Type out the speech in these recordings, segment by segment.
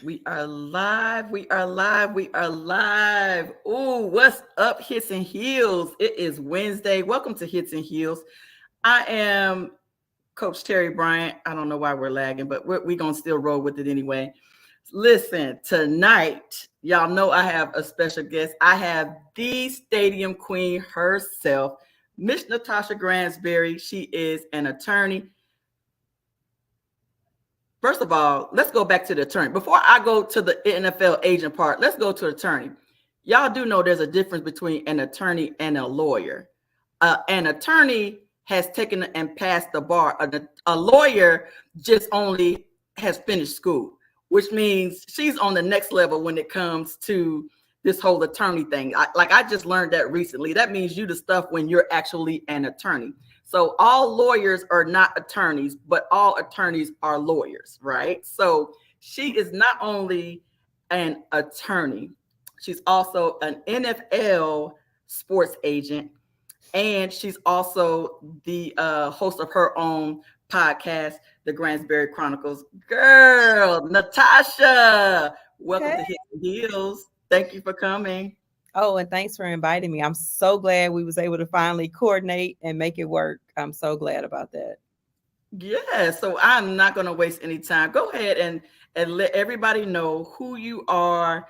We are live. We are live. We are live. Ooh, what's up, Hits and Heels? It is Wednesday. Welcome to Hits and Heels. I am Coach Terry Bryant. I don't know why we're lagging, but we're going to still roll with it anyway. Listen, tonight, y'all know I have a special guest. I have the stadium queen herself, Miss Natasha Gransberry. She is an attorney. First of all, let's go back to the attorney. Before I go to the NFL agent part, let's go to attorney. Y'all do know there's a difference between an attorney and a lawyer. An attorney has taken and passed the bar. A lawyer just only has finished school, which means she's on the next level when it comes to this whole attorney thing. I just learned that recently. That means you the stuff when you're actually an attorney. So all lawyers are not attorneys, but all attorneys are lawyers, right? So she is not only an attorney, she's also an NFL sports agent, and she's also the host of her own podcast, the Gransberry Chronicles. Girl, Natasha, welcome to Hit the Heels. Thank you for coming. Oh, and thanks for inviting me. I'm so glad we was able to finally coordinate and make it work. I'm so glad about that. Yeah, so I'm not going to waste any time. Go ahead and let everybody know who you are.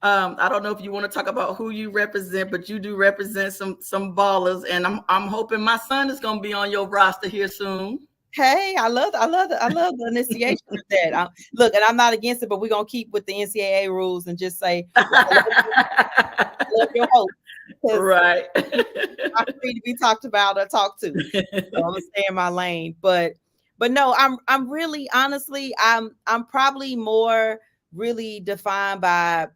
I don't know if you want to talk about who you represent, but you do represent some ballers, and I'm hoping my son is going to be on your roster here soon. Hey, I love the initiation of that. Look, and I'm not against it, but we're gonna keep with the NCAA rules and just say, I love your host. Right. I'm free to be talked about or talked to. So I'm gonna stay in my lane. But no, I'm really honestly, I'm probably more really defined by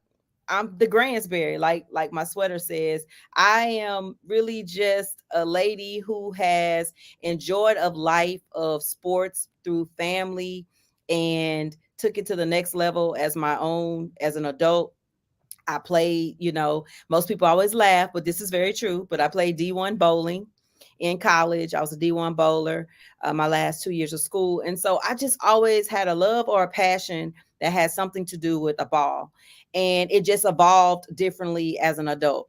I'm the Gransberry, like my sweater says. I am really just a lady who has enjoyed of life of sports through family and took it to the next level as my own as an adult. I played, most people always laugh, but this is very true. But I played D1 bowling in college. I was a D1 bowler my last 2 years of school. And so I just always had a love or a passion that had something to do with a ball. And it just evolved differently as an adult.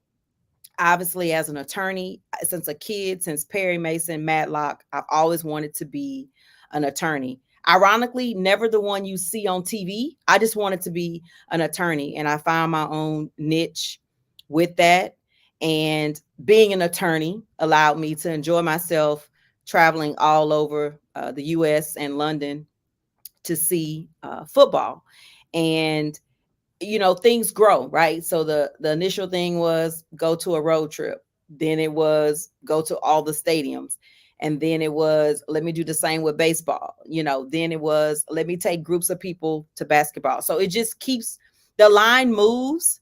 Obviously, as an attorney, since a kid, since Perry Mason, Matlock, I've always wanted to be an attorney. Ironically, never the one you see on TV. I just wanted to be an attorney, and I found my own niche with that. And being an attorney allowed me to enjoy myself traveling all over the US and London to see football. And things grow, right? So the initial thing was go to a road trip. Then it was go to all the stadiums. And then it was let me do the same with baseball. Then it was let me take groups of people to basketball. So it just keeps the line moves,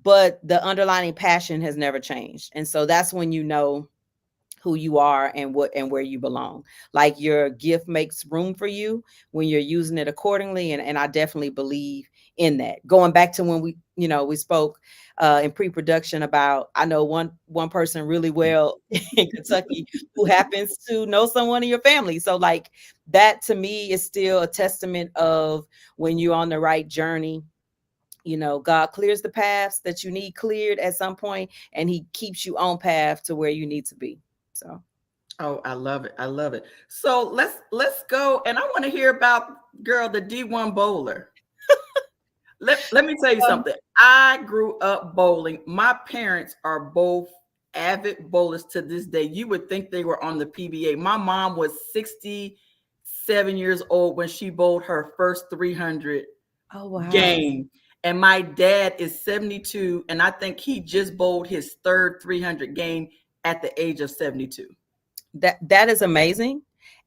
but the underlying passion has never changed. And so that's when you know who you are and what and where you belong. Like your gift makes room for you when you're using it accordingly. And I definitely believe in that. Going back to when we spoke in pre-production about, I know one person really well in Kentucky who happens to know someone in your family. So like that to me is still a testament of when you're on the right journey. God clears the paths that you need cleared at some point, and he keeps you on path to where you need to be. So, Oh, I love it. I love it. So let's go. And I want to hear about girl, the D1 bowler. Let me tell you something. I grew up bowling. My parents are both avid bowlers to this day. You would think they were on the PBA. My mom was 67 years old when she bowled her first 300 game. And my dad is 72, and I think he just bowled his third 300 game at the age of 72. That is amazing.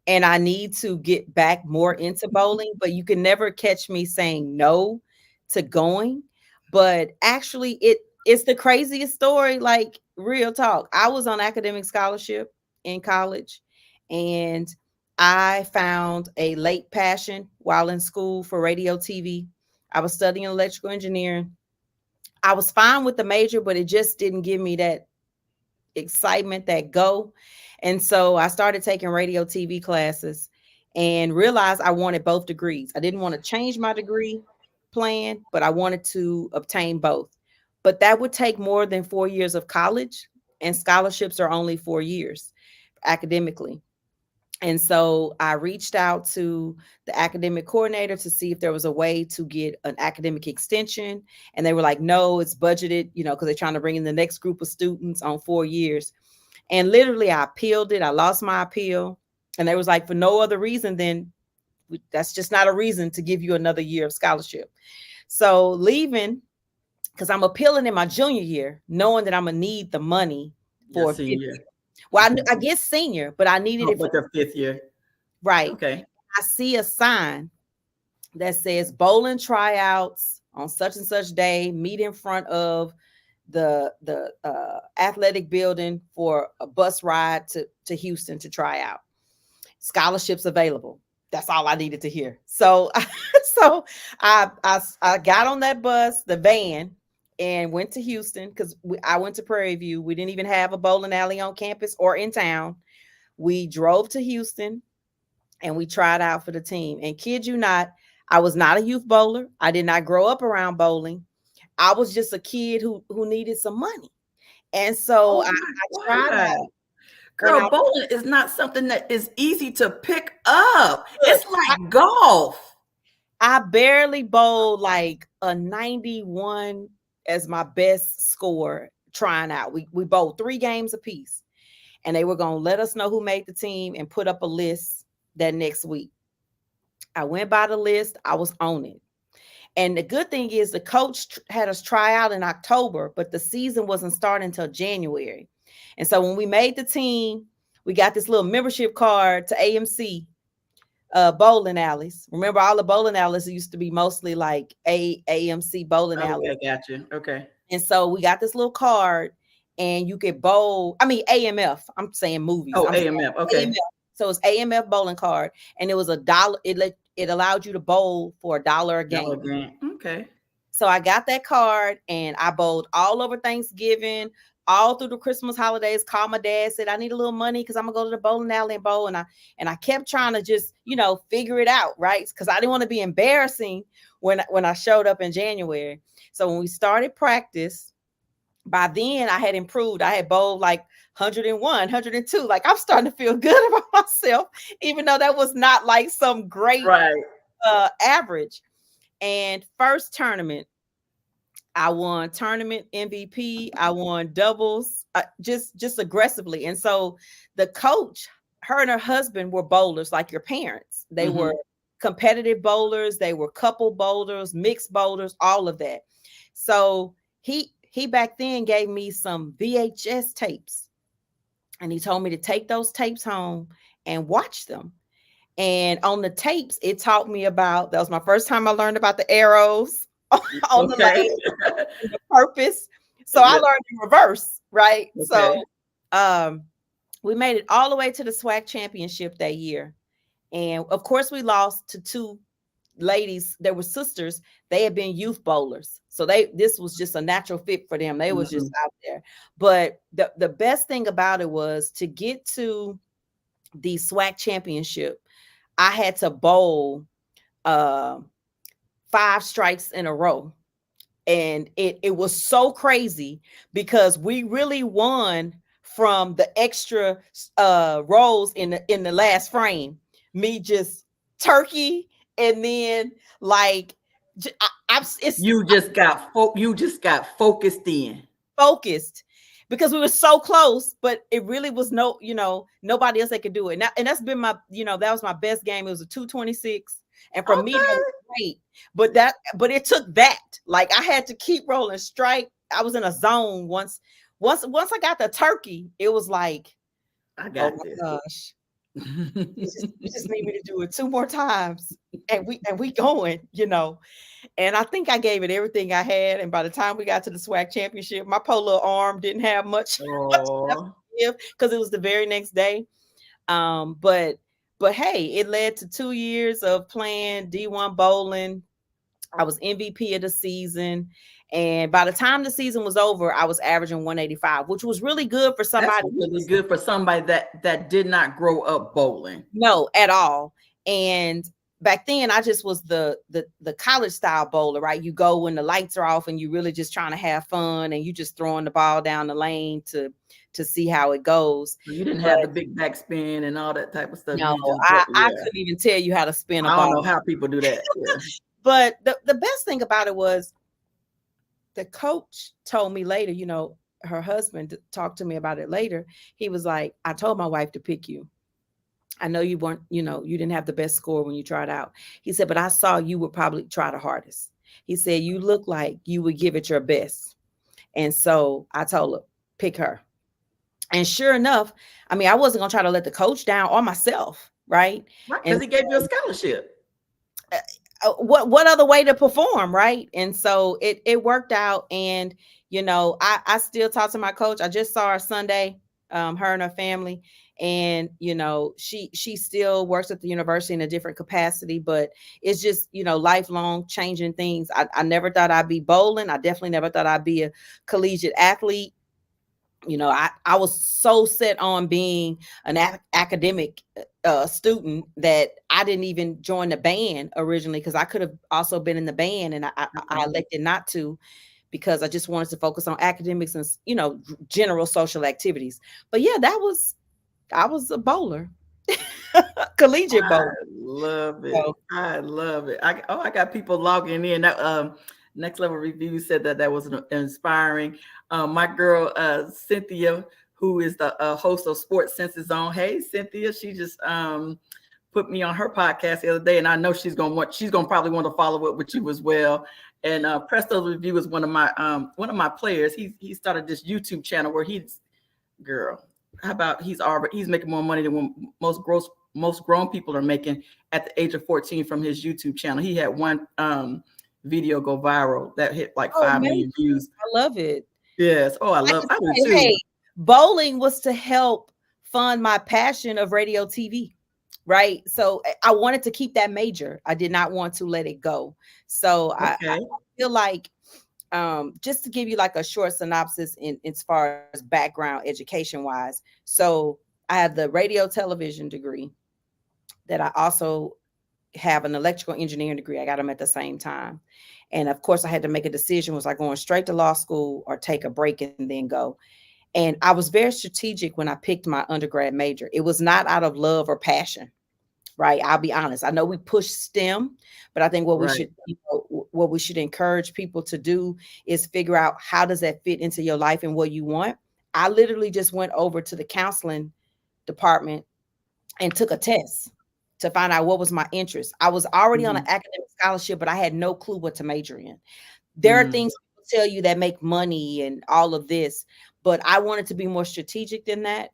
And I need to get back more into bowling, but you can never catch me saying no to going. But actually it's the craziest story, like real talk. I was on academic scholarship in college, and I found a late passion while in school for radio TV. I was studying electrical engineering. I was fine with the major, but it just didn't give me that excitement, that go. And so I started taking radio TV classes and realized I wanted both degrees. I didn't want to change my degree. plan, but I wanted to obtain both. But that would take more than 4 years of college, and scholarships are only 4 years academically. And so I reached out to the academic coordinator to see if there was a way to get an academic extension. And they were like, no, it's budgeted, because they're trying to bring in the next group of students on 4 years. And literally I appealed it. I lost my appeal. And they was like, for no other reason than that's just not a reason to give you another year of scholarship. So leaving, because I'm appealing in my junior year, knowing that I'm going to need the money for senior year. Well, I guess senior, but I needed it for the 5th year. Right. Okay. I see a sign that says bowling tryouts on such and such day, meet in front of the athletic building for a bus ride to Houston to try out. Scholarships available. That's all I needed to hear. So I got on that bus, the van, and went to Houston because I went to Prairie View. We didn't even have a bowling alley on campus or in town. We drove to Houston and we tried out for the team. And kid you not, I was not a youth bowler. I did not grow up around bowling. I was just a kid who needed some money. And so I tried out. Girl, bowling is not something that is easy to pick up. It's like golf. I barely bowled like a 91 as my best score trying out. We bowled 3 games apiece, and they were going to let us know who made the team and put up a list that next week. I went by the list. I was on it. And the good thing is the coach had us try out in October, but the season wasn't starting until January. And so when we made the team, we got this little membership card to AMC bowling alleys. Remember, all the bowling alleys used to be mostly like AMC bowling alleys. I got you. Okay. And so we got this little card, and you could bowl. I mean, AMF. I'm saying movies. AMF. Okay. AMF. So it's AMF bowling card, and it was $1. It allowed you to bowl for $1 a game. Okay. So I got that card, and I bowled all over Thanksgiving, all through the Christmas holidays. Called my dad, said I need a little money because I'm gonna go to the bowling alley and bowl. And I kept trying to just figure it out, right? Because I didn't want to be embarrassing when I showed up in January. So when we started practice, by then I had improved. I had bowled like 101, 102. Like I'm starting to feel good about myself, even though that was not like some great average. And first tournament, I won tournament MVP. I won doubles, just aggressively. And so the coach, her and her husband were bowlers like your parents. They were competitive bowlers. They were couple bowlers, mixed bowlers, all of that. So he back then gave me some VHS tapes, and he told me to take those tapes home and watch them. And on the tapes, it taught me about, that was my first time I learned about the arrows on the lane, the purpose. So I learned in reverse, right? Okay. So we made it all the way to the SWAC championship that year. And of course we lost to 2 ladies. They were sisters. They had been youth bowlers. So this was just a natural fit for them. They was just out there. But the best thing about it was to get to the SWAC championship, I had to bowl 5 strikes in a row. And it was so crazy because we really won from the extra rolls in the last frame. Me just turkey, and then like you just got focused in. Focused because we were so close, but it really was nobody else that could do it. And that's been my, that was my best game. It was a 226. And for me, that was great. But it took that. Like I had to keep rolling strike. I was in a zone once I got the turkey, it was like, I got this. Gosh. you just need me to do it 2 more times. And we going, And I think I gave it everything I had. And by the time we got to the SWAC championship, my poor little arm didn't have much left to give because it was the very next day. But hey, it led to 2 years of playing D1 bowling. I was MVP of the season. And by the time the season was over, I was averaging 185, which was really good for somebody. That's really good for somebody that did not grow up bowling. No, at all. And back then I just was the college style bowler, right? You go when the lights are off and you really just trying to have fun and you just throwing the ball down the lane to see how it goes. You didn't But have the big backspin and all that type of stuff. no, You just, I yeah. couldn't even tell you how to spin a I don't know ball. how people do that. Yeah. But the best thing about it was the coach told me later, you know, her husband talked to me about it later. He was like, I told my wife to pick you. I know you weren't, you know, you didn't have the best score when you tried out. He said, but I saw you would probably try the hardest. He said, you look like you would give it your best. And so I told her, pick her. And sure enough, I mean, I wasn't going to try to let the coach down or myself. Right. Right. And Because he gave you a scholarship. what other way to perform, right? And so it worked out. And you know, I still talk to my coach. I just saw her Sunday, her and her family, and you know, she still works at the university in a different capacity, but it's just, you know, lifelong changing things. I never thought I'd be bowling. I definitely never thought I'd be a collegiate athlete. You know, I was so set on being an academic student that I didn't even join the band originally, because I could have also been in the band, and I elected not to because I just wanted to focus on academics and, you know, general social activities. But yeah, I was a bowler, collegiate bowler. I love it. So, I love it. I got people logging in. That Next Level Review said that was inspiring. My girl Cynthia, who is the host of Sports Senses Zone. Hey Cynthia, she just put me on her podcast the other day, and I know she's gonna probably want to follow up with you as well. And Presto's Review is one of my players. He started this YouTube channel where how about he's making more money than when most grown people are making at the age of 14 from his YouTube channel. He had one video go viral that hit like 5 million views. I love it. Yes. Oh, I do too. Hey, bowling was to help fund my passion of radio TV. Right. So I wanted to keep that major. I did not want to let it go. So I feel like, just to give you like a short synopsis in as far as background education wise. So I have the radio television degree that I also have an electrical engineering degree. I got them at the same time. And of course I had to make a decision. Was I going straight to law school or take a break and then go? And I was very strategic when I picked my undergrad major. It was not out of love or passion, right? I'll be honest. I know we push STEM, but I think what we should encourage people to do is figure out how does that fit into your life and what you want. I literally just went over to the counseling department and took a test to find out what was my interest. I was already on an academic scholarship, but I had no clue what to major in. There are things people tell you that make money and all of this, but I wanted to be more strategic than that.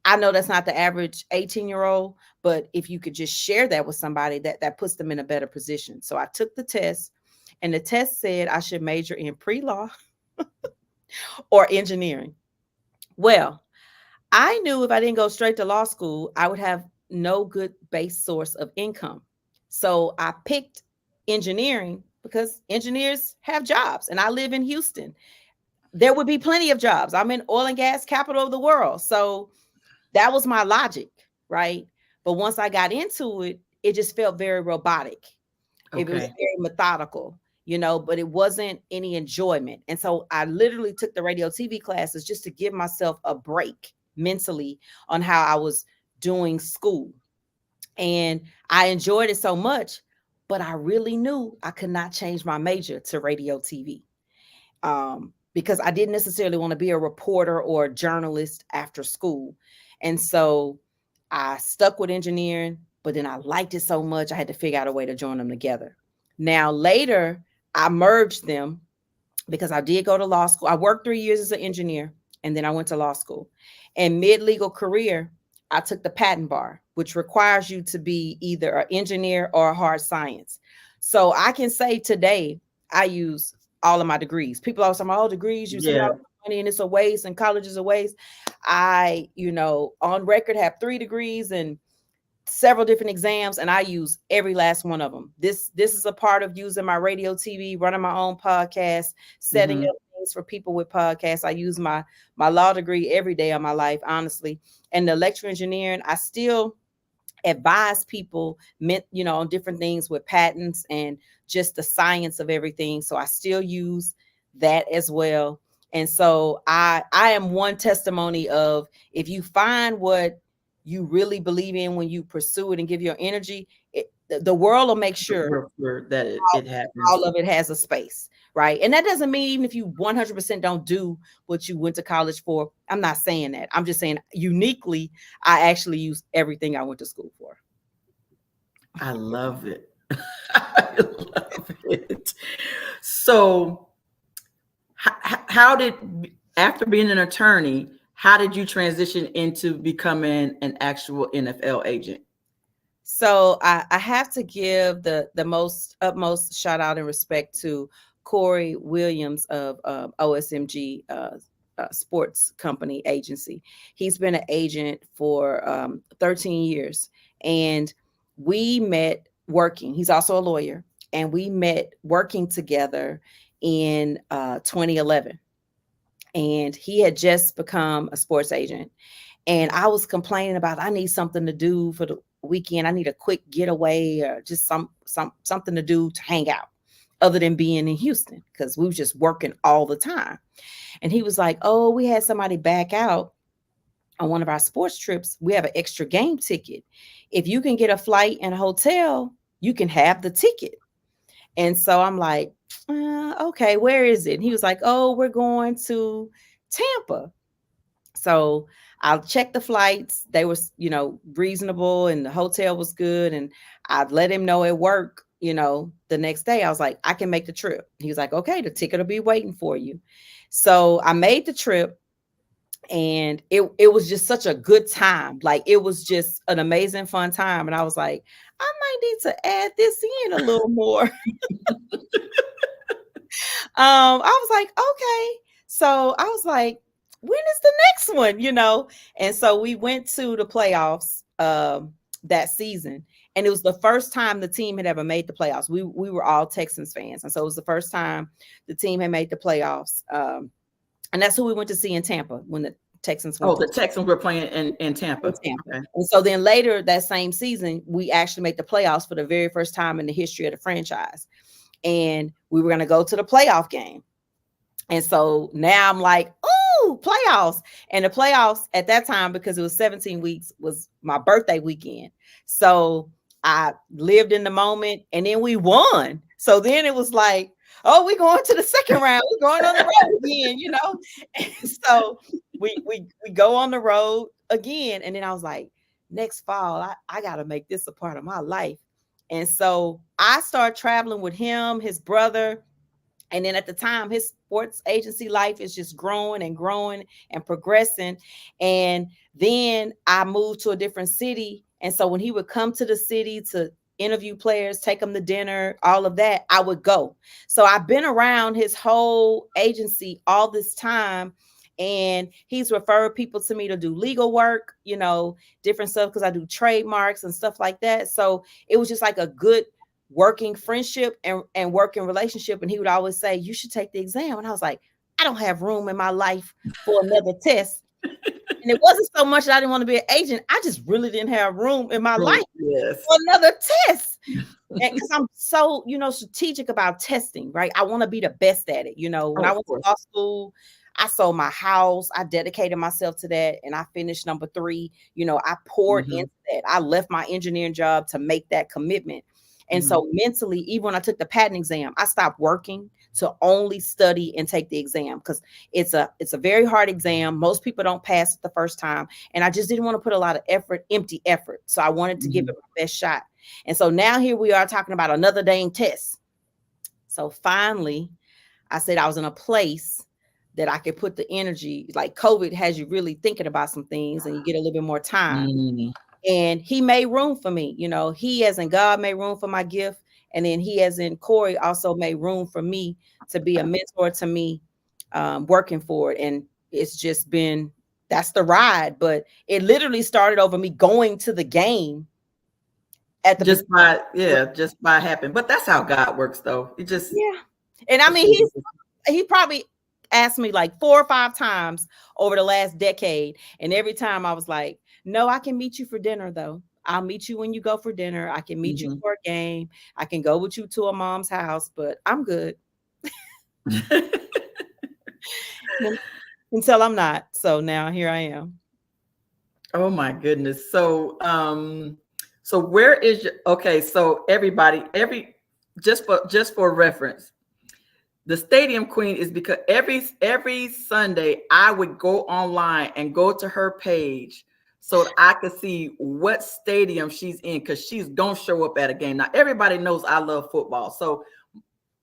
I know that's not the average 18-year-old, but if you could just share that with somebody, that puts them in a better position. So I took the test, and the test said I should major in pre-law or engineering. Well, I knew if I didn't go straight to law school, I would have no good base source of income. So I picked engineering because engineers have jobs, and I live in Houston. There would be plenty of jobs. I'm in oil and gas capital of the world. So that was my logic, right? But once I got into it, it just felt very robotic. It was very methodical, you know, but it wasn't any enjoyment. And so I literally took the radio TV classes just to give myself a break mentally on how I was doing school. And I enjoyed it so much, but I really knew I could not change my major to radio TV. Because I didn't necessarily want to be a reporter or a journalist after school. And so I stuck with engineering, but then I liked it so much, I had to figure out a way to join them together. Now, later, I merged them because I did go to law school. I worked 3 years as an engineer, and then I went to law school. And mid-legal career, I took the patent bar, which requires you to be either an engineer or a hard science. So I can say today, I use all of my degrees. People always say, all degrees, you say money and it's a waste and college is a waste. I, you know, on record have 3 degrees and several different exams, and I use every last one of them. This is a part of using my radio, TV, running my own podcast, setting up things for people with podcasts. I use my law degree every day of my life, honestly. And the electrical engineering, I still advise people, on different things with patents and just the science of everything. So I still use that as well. And so I am one testimony of, if you find what you really believe in when you pursue it and give your energy, the world will make sure that it happens. All of it has a space, right? And that doesn't mean even if you 100% don't do what you went to college for. I'm not saying that. I'm just saying uniquely, I actually use everything I went to school for. I love it. I love it. So how did, after being an attorney, how did you transition into becoming an actual NFL agent? So I have to give the utmost shout out and respect to Corey Williams of OSMG Sports Company Agency. He's been an agent for 13 years, and we met working. He's also a lawyer, and we met working together in 2011. And he had just become a sports agent. And I was complaining about, I need something to do for the weekend. I need a quick getaway or just something to do to hang out other than being in Houston, because we were just working all the time. And he was like, oh, we had somebody back out on one of our sports trips. We have an extra game ticket. If you can get a flight and a hotel, you can have the ticket. And so I'm like, okay, where is it? And he was like, oh, we're going to Tampa. So I'll check the flights. They were, reasonable, and the hotel was good. And I'd let him know at work, the next day. I was like, I can make the trip. He was like, okay, the ticket will be waiting for you. So I made the trip, and it was just such a good time. Like, it was just an amazing, fun time. And I was like, I might need to add this in a little more. I was like, okay. So I was like, when is the next one? And so we went to the playoffs that season, and it was the first time the team had ever made the playoffs. We were all Texans fans, and so it was the first time the team had made the playoffs. And that's who we went to see in Tampa when the Texans went. The Texans were playing in Tampa. Okay. And so then later that same season, we actually made the playoffs for the very first time in the history of the franchise. And we were going to go to the playoff game. And so now I'm like, ooh, playoffs. And the playoffs at that time, because it was 17 weeks, was my birthday weekend. So I lived in the moment, and then we won. So then it was like, oh, we're going to the second round. We're going on the road again, And so we go on the road again. And then I was like, next fall, I got to make this a part of my life. And so I started traveling with him, his brother. And then at the time, his sports agency life is just growing and progressing. And then I moved to a different city. And so when he would come to the city to interview players, take them to dinner, all of that, I would go. So I've been around his whole agency all this time. And he's referred people to me to do legal work, different stuff, because I do trademarks and stuff like that. So it was just like a good working friendship and working relationship. And he would always say, you should take the exam. And I was like, I don't have room in my life for another test. And it wasn't so much that I didn't want to be an agent. I just really didn't have room in my life for another test. Because I'm so, strategic about testing, right? I want to be the best at it. When I went to law school, I sold my house. I dedicated myself to that. And I finished number 3. I poured into that. I left my engineering job to make that commitment. And so mentally, even when I took the patent exam, I stopped working to only study and take the exam, because it's a very hard exam. Most people don't pass it the first time. And I just didn't want to put a lot of empty effort. So I wanted to give it my best shot. And so now here we are talking about another dang test. So finally, I said I was in a place that I could put the energy. Like, COVID has you really thinking about some things, and you get a little bit more time. And he made room for me. He, as in God, made room for my gift. And then he, as in Corey, also made room for me to be a mentor to me, working for it. And it's just been, that's the ride. But it literally started over me going to the game at the just by happening. But that's how God works, though. It just And I mean, he probably asked me like 4 or 5 times over the last decade, and every time I was like, no, I can meet you for dinner though. I'll meet you when you go for dinner. I can meet you Mhm. for a game. I can go with you to a mom's house, but I'm good until I'm not. So now here I am. Oh my goodness. So so where is your okay, so everybody, just for reference, the Stadium Queen is because every Sunday I would go online and go to her page so that I could see what stadium she's in because she's gonna show up at a game. Now everybody knows I love football, so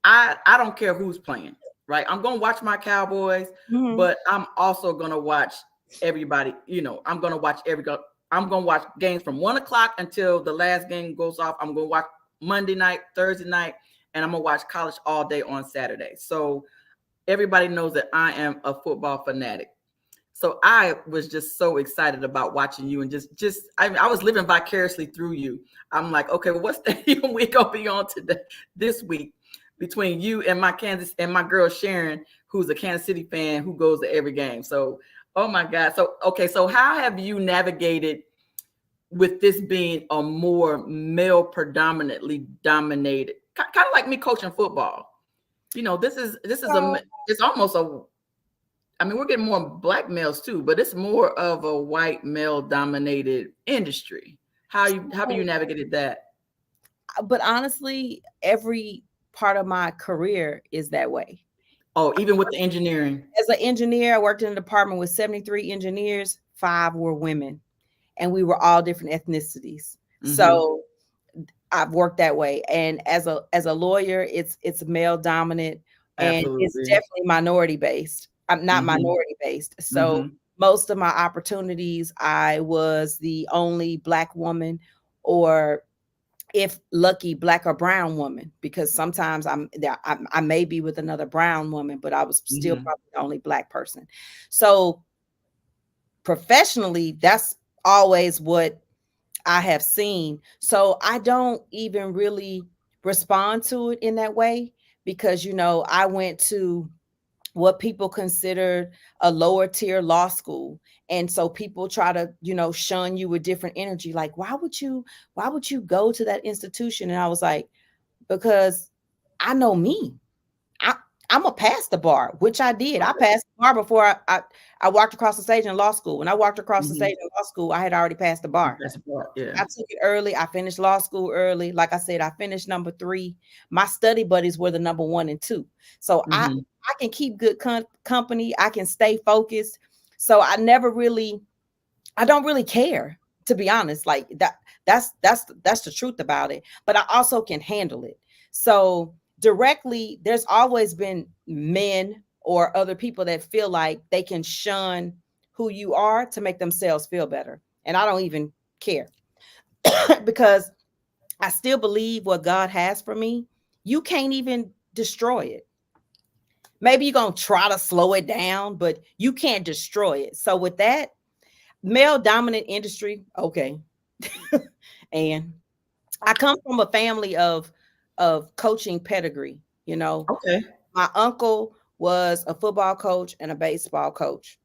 I don't care who's playing, right? I'm gonna watch my Cowboys, Mhm. but I'm also gonna watch everybody. I'm gonna watch games from 1 o'clock until the last game goes off. I'm gonna watch Monday night, Thursday night, and I'm gonna watch college all day on Saturday. So everybody knows that I am a football fanatic. So I was just so excited about watching you and I was living vicariously through you. I'm like, okay, well, what stadium we gonna be on today this week between you and my girl Sharon, who's a Kansas City fan who goes to every game. So, oh my God. So okay, so how have you navigated with this being a more male predominantly dominated, kind of like me coaching football? So, it's almost a I mean, we're getting more black males too, but it's more of a white male dominated industry. How have you navigated that? but honestly, every part of my career is that way. Oh, even with the engineering. As an engineer, I worked in a department with 73 engineers, 5 were women, and we were all different ethnicities. Mm-hmm. So I've worked that way. And as a lawyer, it's male dominant and it's Absolutely. definitely minority based. I'm not Mm-hmm. minority based. So Mm-hmm. most of my opportunities, I was the only black woman, or if lucky, black or brown woman, because sometimes I'm there, I may be with another brown woman, but I was still Mm-hmm. probably the only black person. So professionally, that's always what I have seen. So I don't even really respond to it in that way because, I went to what people considered a lower tier law school. And so people try to, shun you with different energy. Like, why would you go to that institution? And I was like, because I know me. I, I'm a pass the bar, which I did. I Okay. passed the bar before I walked across the stage in law school. When I walked across the Mm-hmm. stage in law school, I had already passed the bar. That's the part. Yeah. I took it early. I finished law school early. Like I said, I finished number 3. My study buddies were the number 1 and 2. So Mm-hmm. I can keep good company. I can stay focused. So I don't really care, to be honest. Like that's the truth about it. But I also can handle it. So directly, there's always been men or other people that feel like they can shun who you are to make themselves feel better. And I don't even care because I still believe what God has for me. You can't even destroy it. Maybe you're going to try to slow it down, but you can't destroy it. So, with that, male dominant industry, okay. And I come from a family of coaching pedigree. Okay. My uncle was a football coach and a baseball coach.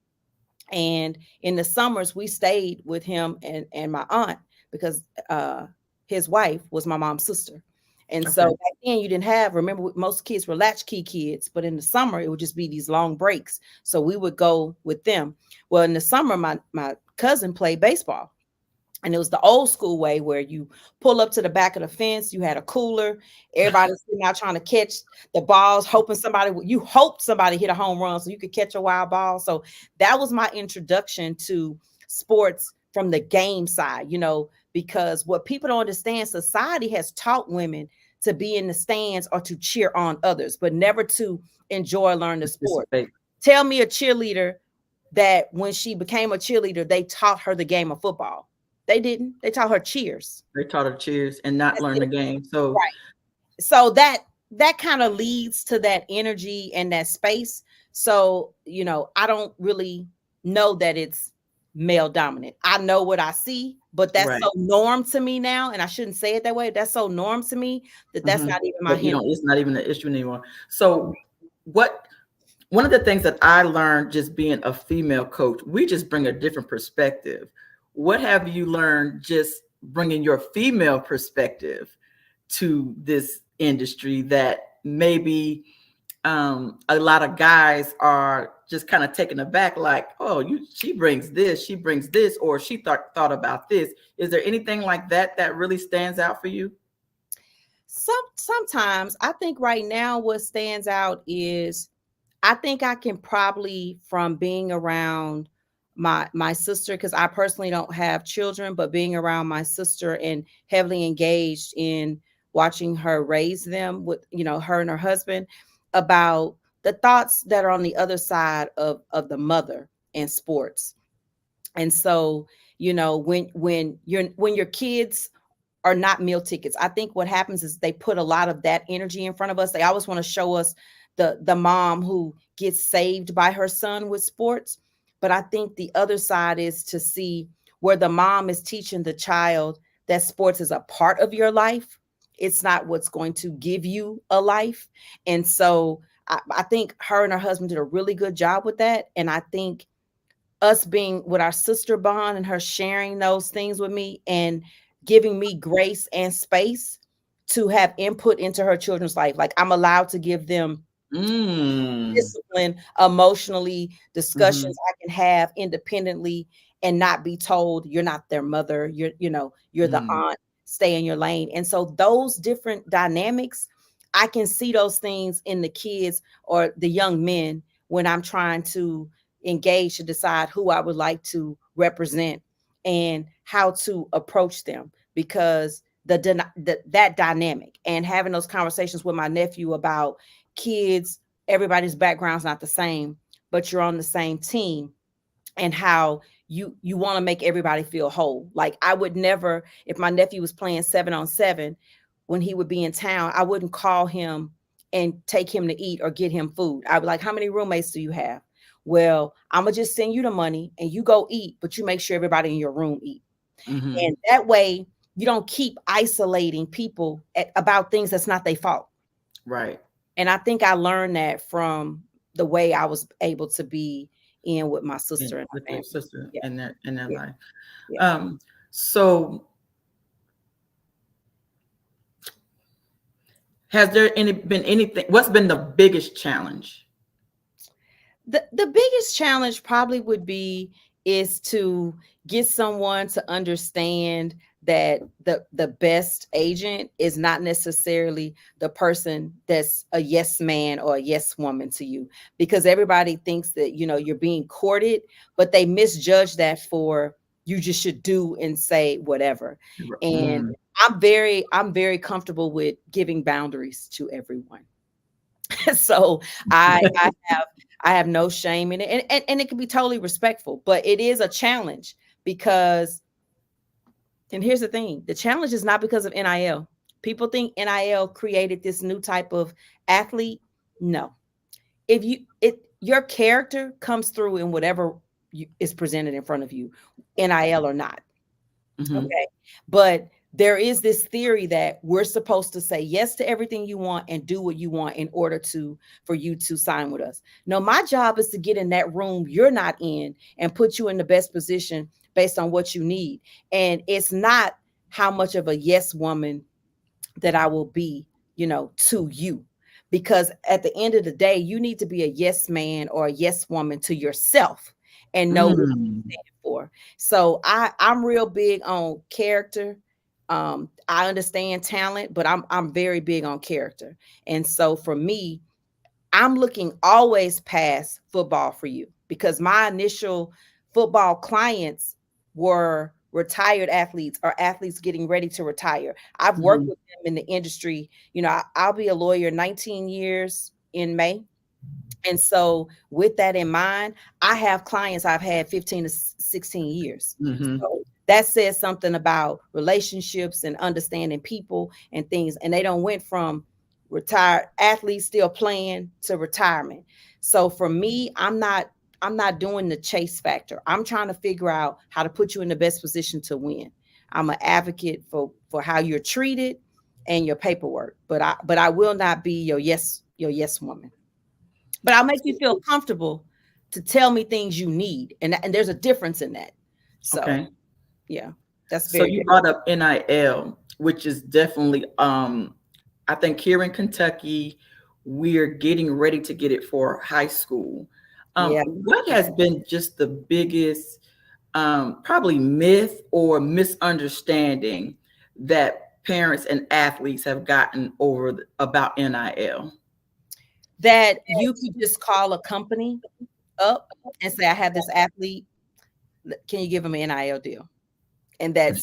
And in the summers, we stayed with him and my aunt because his wife was my mom's sister. And so Okay. back then you didn't remember, most kids were latchkey kids, but in the summer it would just be these long breaks. So we would go with them. Well, in the summer, my cousin played baseball. And it was the old school way where you pull up to the back of the fence. You had a cooler. Everybody's sitting out trying to catch the balls, you hoped somebody hit a home run so you could catch a wild ball. So that was my introduction to sports from the game side, because what people don't understand, society has taught women to be in the stands or to cheer on others, but never to enjoy, learn the sport. Participate. Tell me a cheerleader that when she became a cheerleader, they taught her the game of football. They didn't. They taught her cheers. They taught her cheers and not That's learn the it. game. So Right. So that kind of leads to that energy and that space. So, I don't really know that it's male dominant. I know what I see, but that's right. so norm to me now. And I shouldn't say it that way. That's so norm to me that's Mm-hmm. not even my But hint. it's not even an issue anymore. So what one of the things that I learned just being a female coach, we just bring a different perspective. What have you learned just bringing your female perspective to this industry that maybe a lot of guys are just kind of taken aback, like, oh, she brings this, or she thought about this. Is there anything like that that really stands out for you? Sometimes I think right now what stands out is I think I can probably, from being around my sister, because I personally don't have children, but being around my sister and heavily engaged in watching her raise them with, her and her husband, about the thoughts that are on the other side of the mother in sports. And so, when your kids are not meal tickets, I think what happens is they put a lot of that energy in front of us. They always want to show us the mom who gets saved by her son with sports. But I think the other side is to see where the mom is teaching the child that sports is a part of your life. It's not what's going to give you a life. And so I think her and her husband did a really good job with that. And I think us being with our sister bond and her sharing those things with me and giving me grace and space to have input into her children's life. Like, I'm allowed to give them discipline, emotionally, discussions I can have independently and not be told you're not their mother. You're the aunt, stay in your lane. And so those different dynamics, I can see those things in the kids or the young men when I'm trying to engage to decide who I would like to represent and how to approach them, because that dynamic and having those conversations with my nephew about kids, everybody's background's not the same, but you're on the same team, and how you want to make everybody feel whole. Like, I would never, if my nephew was playing 7-on-7 when he would be in town, I wouldn't call him and take him to eat or get him food. I'd be like, how many roommates do you have? Well, I'm gonna just send you the money and you go eat, but you make sure everybody in your room eat. And that way you don't keep isolating people about things that's not their fault. Right. And I think I learned that from the way I was able to be in with my sister and with my your sister in their yeah. life. Yeah. So has there been anything, what's been the biggest challenge? The biggest challenge probably would be is to get someone to understand that the best agent is not necessarily the person that's a yes man or a yes woman to you, because everybody thinks that, you're being courted, but they misjudge that for you just should do and say whatever. And I'm very comfortable with giving boundaries to everyone. So I have no shame in it, and it can be totally respectful, but it is a challenge because, and here's the thing, the challenge is not because of NIL. People think NIL created this new type of athlete. No, your character comes through in whatever is presented in front of you, NIL or not. Okay. But there is this theory that we're supposed to say yes to everything you want and do what you want in order for you to sign with us. No, my job is to get in that room you're not in and put you in the best position based on what you need. And it's not how much of a yes woman that I will be, to you. Because at the end of the day, you need to be a yes man or a yes woman to yourself and know what you stand for. So I'm real big on character. I understand talent, but I'm very big on character. And so for me, I'm looking always past football for you, because my initial football clients were retired athletes or athletes getting ready to retire. I've worked with them in the industry. I'll be a lawyer 19 years in May. And so with that in mind, I have clients I've had 15 to 16 years. So that says something about relationships and understanding people and things. And they don't went from retired athletes still playing to retirement. So for me, I'm not doing the chase factor. I'm trying to figure out how to put you in the best position to win. I'm an advocate for how you're treated and your paperwork, but I will not be your yes woman. But I'll make you feel comfortable to tell me things you need. And there's a difference in that. So, Okay. yeah. That's So very you good. brought up NIL, which is definitely, I think here in Kentucky, we're getting ready to get it for high school. Yeah. What has been just the biggest, probably myth or misunderstanding that parents and athletes have gotten over about NIL? That you could just call a company up and say, I have this athlete. Can you give him an NIL deal? And that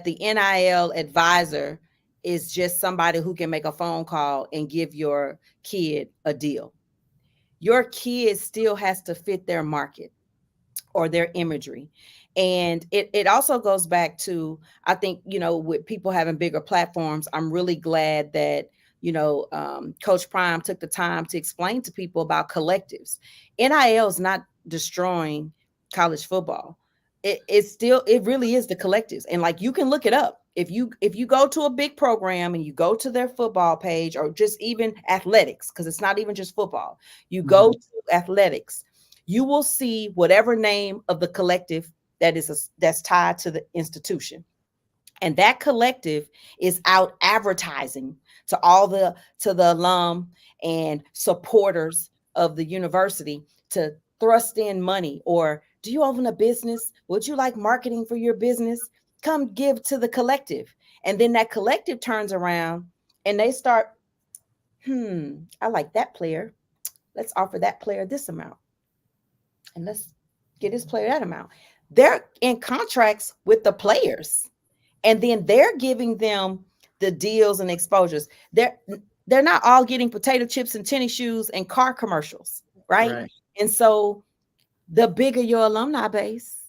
the NIL advisor is just somebody who can make a phone call and give your kid a deal. Your kid still has to fit their market or their imagery. And it also goes back to, I think, with people having bigger platforms, I'm really glad that, Coach Prime took the time to explain to people about collectives. NIL is not destroying college football. It really is the collectives. And like, you can look it up. If you go to a big program and you go to their football page, or just even athletics, because it's not even just football, you go to athletics, you will see whatever name of the collective that's tied to the institution. And that collective is out advertising to the alum and supporters of the university to thrust in money. Or, do you own a business? Would you like marketing for your business? Come give to the collective. And then that collective turns around and they start, I like that player. Let's offer that player this amount. And let's get this player that amount. They're in contracts with the players, and then they're giving them the deals and exposures. They're not all getting potato chips and tennis shoes and car commercials, right? And so the bigger your alumni base,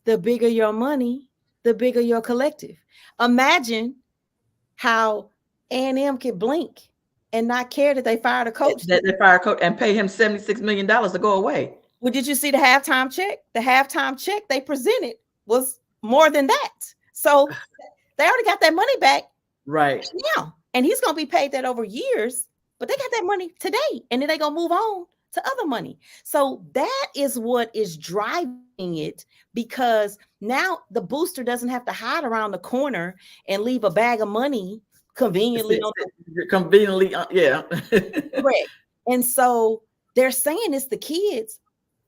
the bigger your money, the bigger your collective. Imagine how A&M could blink and not care that they fired a coach. That they fired a coach and pay him $76 million to go away. Well, did you see the halftime check? The halftime check they presented was more than that. So they already got that money back right now. And he's going to be paid that over years, but they got that money today. And then they're going to move on to other money. So that is what is driving it, because now the booster doesn't have to hide around the corner and leave a bag of money conveniently. Yeah. Correct. And so they're saying it's the kids,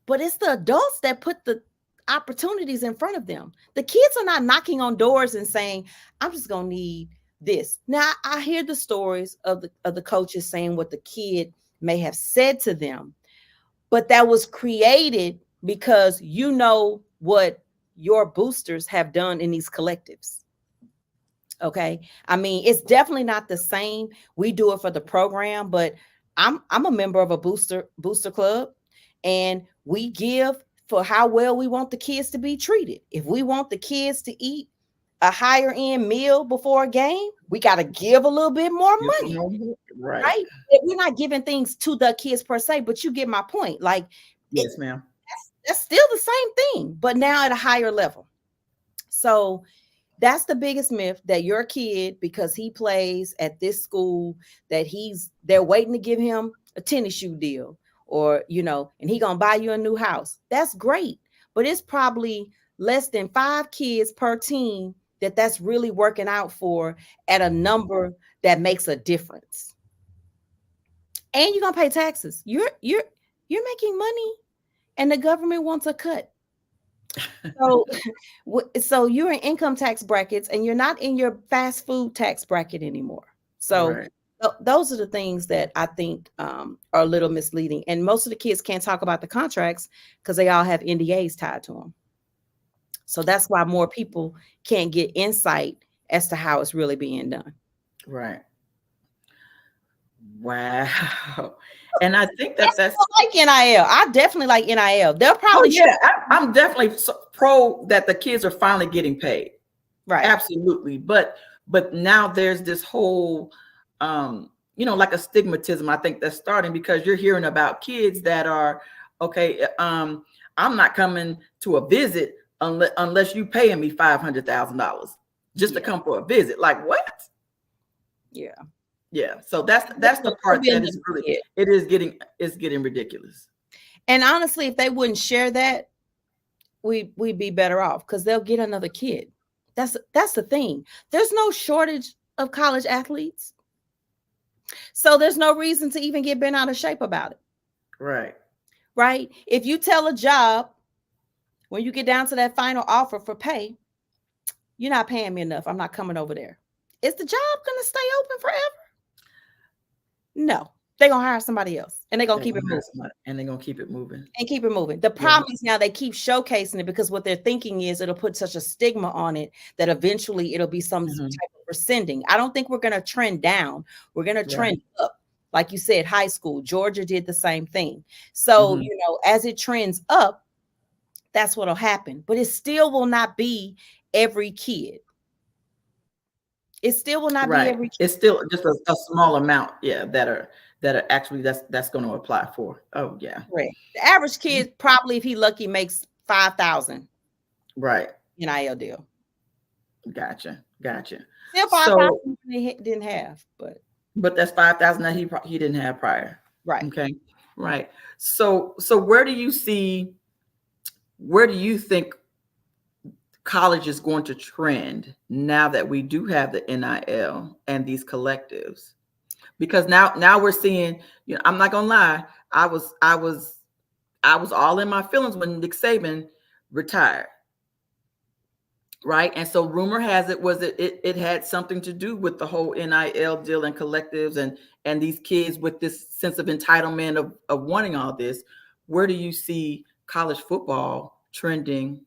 but it's the adults that put the opportunities in front of them. The kids are not knocking on doors and saying, I'm just going to need this. Now, I hear the stories of the coaches saying what the kid may have said to them, but that was created because you know what your boosters have done in these collectives. Okay. I mean, it's definitely not the same. We do it for the program, but I'm a member of a booster club, and we give for how well we want the kids to be treated. If we want the kids to eat a higher end meal before a game, we got to give a little bit more money. Right? We're not giving things to the kids per se, but you get my point. Like, yes, ma'am. That's still the same thing, but now at a higher level. So that's the biggest myth, that your kid, because he plays at this school, that they're waiting to give him a tennis shoe deal, or, and he gonna buy you a new house. That's great. But it's probably less than 5 kids per team that's really working out for at a number that makes a difference. And you're gonna pay taxes. You're making money, and the government wants a cut. So you're in income tax brackets, and you're not in your fast food tax bracket anymore. So those are the things that I think are a little misleading. And most of the kids can't talk about the contracts because they all have NDAs tied to them. So that's why more people can't get insight as to how it's really being done. Right. Wow. And I think that's like NIL. I definitely like NIL. They'll probably I'm definitely pro that the kids are finally getting paid. Right. Absolutely. But now there's this whole like a stigmatism, I think, that's starting, because you're hearing about kids that are okay. I'm not coming to a visit unless you paying me $500,000 just to come for a visit. Like, what? Yeah. Yeah. So that's the part that is really, it's getting ridiculous. And honestly, if they wouldn't share that, we'd be better off, because they'll get another kid. That's the thing. There's no shortage of college athletes. So there's no reason to even get bent out of shape about it. Right. Right? If you tell a job when you get down to that final offer for pay, you're not paying me enough, I'm not coming over there. Is the job going to stay open forever? No. They're going to hire somebody else and they're going to keep it moving. And they're going to keep it moving. And keep it moving. The problem is now they keep showcasing it because what they're thinking is it'll put such a stigma on it that eventually it'll be some type of rescinding. I don't think we're going to trend down. We're going to trend up. Like you said, high school, Georgia did the same thing. So, you know, as it trends up, that's what'll happen. But it still will not be every kid. It still will not be every kid. It's still just a small amount, that are actually that's going to apply for. Oh yeah. Right. The average kid probably, if he lucky, makes 5,000. Right. NIL deal. Gotcha. Still 5,000 he didn't have, but that's 5,000 that he didn't have prior. Right. Okay. Right. So where do you think college is going to trend now that we do have the NIL and these collectives? Because now we're seeing, you know, I'm not gonna lie, I was all in my feelings when Nick Saban retired. Right. And so rumor has it was it had something to do with the whole NIL deal and collectives and these kids with this sense of entitlement of wanting all this. Where do you see college football trending?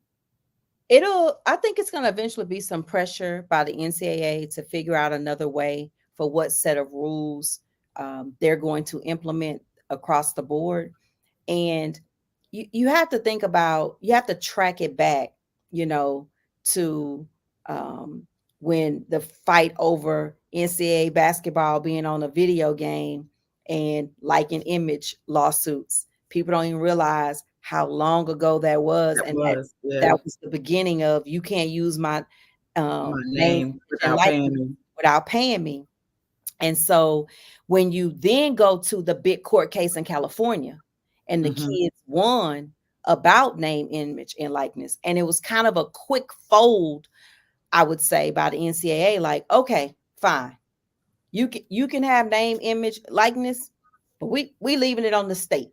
I think it's going to eventually be some pressure by the NCAA to figure out another way for what set of rules they're going to implement across the board. And you have to think about, you have to track it back, you know, to when the fight over NCAA basketball being on a video game and like an image lawsuits. People don't even realize how long ago that was. That was the beginning of, you can't use my name without paying me. And so when you then go to the big court case in California and the kids won about name, image, and likeness, and it was kind of a quick fold, I would say, by the NCAA, like, okay, fine. You can have name, image, likeness, but we leaving it on the state.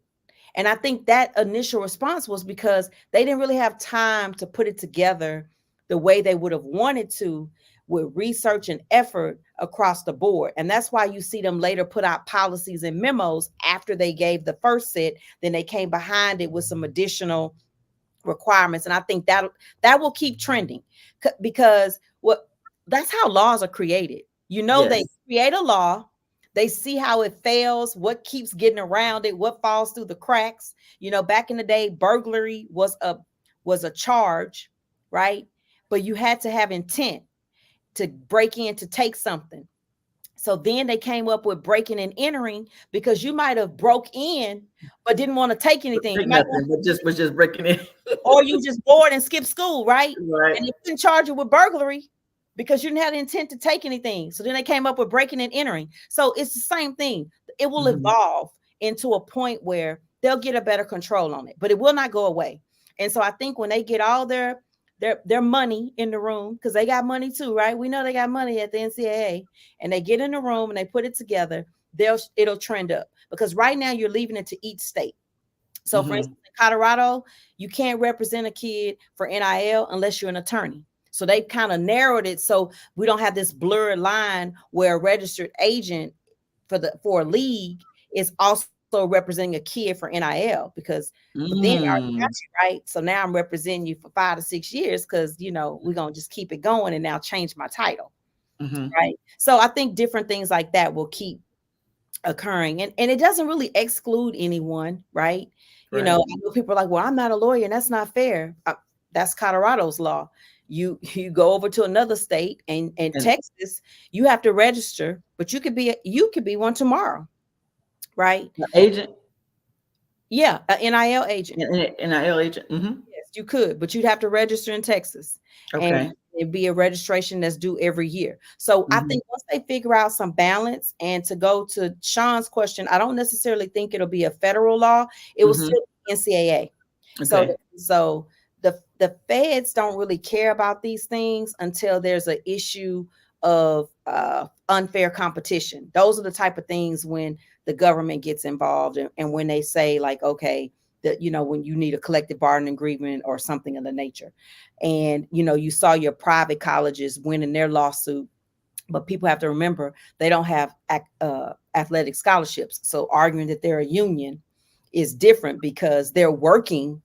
And I think that initial response was because they didn't really have time to put it together the way they would have wanted to with research and effort across the board. And that's why you see them later put out policies and memos after they gave the first set. Then they came behind it with some additional requirements. And I think that will keep trending because that's how laws are created. You know, they create a law. They see how it fails, what keeps getting around it, what falls through the cracks. You know, back in the day, burglary was a charge, right? But you had to have intent to break in to take something. So then they came up with breaking and entering, because you might have broke in but didn't want to take anything. Was just breaking in. Or you just bored and skipped school, right? Right. And you couldn't charge you with burglary because you didn't have the intent to take anything. So then they came up with breaking and entering. So it's the same thing. It will evolve into a point where they'll get a better control on it, but it will not go away. And so I think when they get all their money in the room, because they got money too, right? We know they got money at the NCAA, and they get in the room and they put it together, it'll trend up. Because right now you're leaving it to each state. So for instance, in Colorado, you can't represent a kid for NIL unless you're an attorney. So they've kind of narrowed it so we don't have this blurred line where a registered agent for a league is also representing a kid for NIL, because then I already got you, right? So now I'm representing you for 5 to 6 years because, you know, we're going to just keep it going and now change my title, right? So I think different things like that will keep occurring, and it doesn't really exclude anyone, right? You know, I know people are like, well, I'm not a lawyer and that's not fair. That's Colorado's law. You go over to another state and Texas, you have to register, but you could be one tomorrow, right? An agent. Yeah, an NIL agent. An NIL agent. Yes, you could, but you'd have to register in Texas. Okay. And it'd be a registration that's due every year. So I think once they figure out some balance, and to go to Sean's question, I don't necessarily think it'll be a federal law. It will still be NCAA. Okay. So the feds don't really care about these things until there's an issue of unfair competition. Those are the type of things when the government gets involved, and when they say like, okay, that, you know, when you need a collective bargaining agreement or something of the nature. And, you know, you saw your private colleges winning their lawsuit, but people have to remember they don't have athletic scholarships. So arguing that they're a union is different because they're working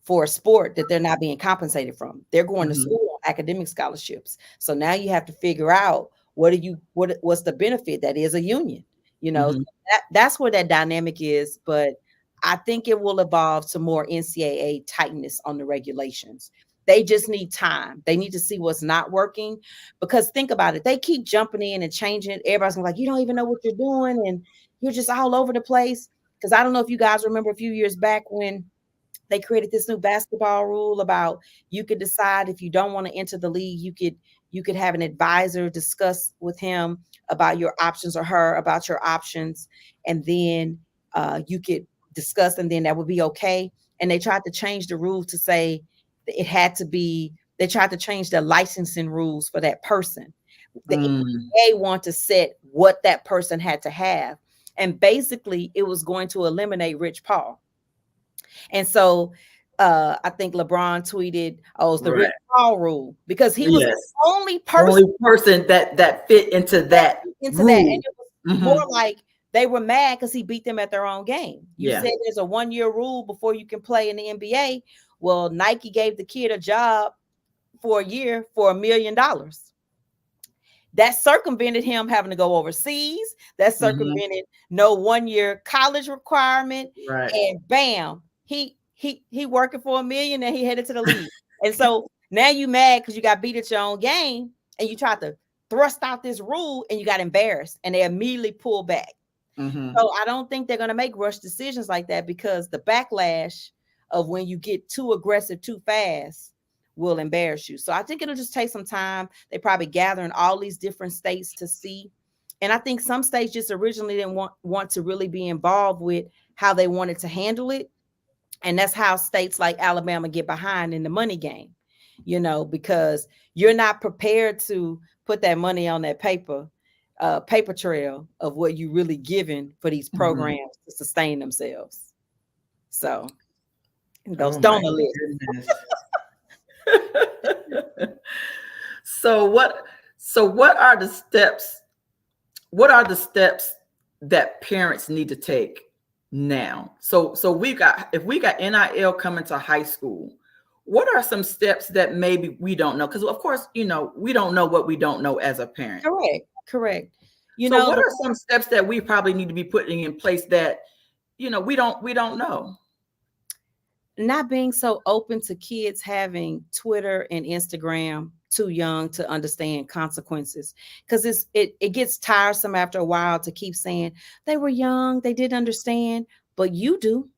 for a sport that they're not being compensated from. They're going to school on academic scholarships. So now you have to figure out what's the benefit that is a union. You know, that's where that dynamic is. But I think it will evolve to more NCAA tightness on the regulations. They just need time. They need to see what's not working, because think about it. They keep jumping in and changing it. Everybody's like, you don't even know what you're doing, and you're just all over the place. Because I don't know if you guys remember a few years back when they created this new basketball rule about you could decide if you don't want to enter the league, you could have an advisor discuss with him about your options, or her about your options, and then you could discuss, and then that would be okay. And they tried to change the rules to say that it had to be. They tried to change the licensing rules for that person. The NBA want to set what that person had to have, and basically it was going to eliminate Rich Paul. And so I think LeBron tweeted, "Oh, it's the Rich Paul rule," because he was the only person that fit into that rule. And it was more like they were mad because he beat them at their own game. You said there's a 1-year rule before you can play in the NBA. Well, Nike gave the kid a job for a year for $1 million. That circumvented him having to go overseas. That circumvented no 1-year college requirement. Right. And bam, he working for $1 million and he headed to the league. And so now you mad because you got beat at your own game and you tried to thrust out this rule and you got embarrassed and they immediately pulled back. So I don't think they're going to make rush decisions like that, because the backlash of when you get too aggressive too fast will embarrass you. So I think it'll just take some time. They probably gather in all these different states to see. And I think some states just originally didn't want to really be involved with how they wanted to handle it. And that's how states like Alabama get behind in the money game, you know, because you're not prepared to put that money on that paper trail of what you really given for these programs to sustain themselves. So those donor lists. So what are the steps? What are the steps that parents need to take now? So if we got NIL coming to high school, what are some steps that maybe we don't know? Because of course, you know, we don't know what we don't know as a parent. Correct. So what are some steps that we probably need to be putting in place that, you know, we don't know? Not being so open to kids having Twitter and Instagram too young to understand consequences, because it gets tiresome after a while to keep saying they were young, they didn't understand, but you do.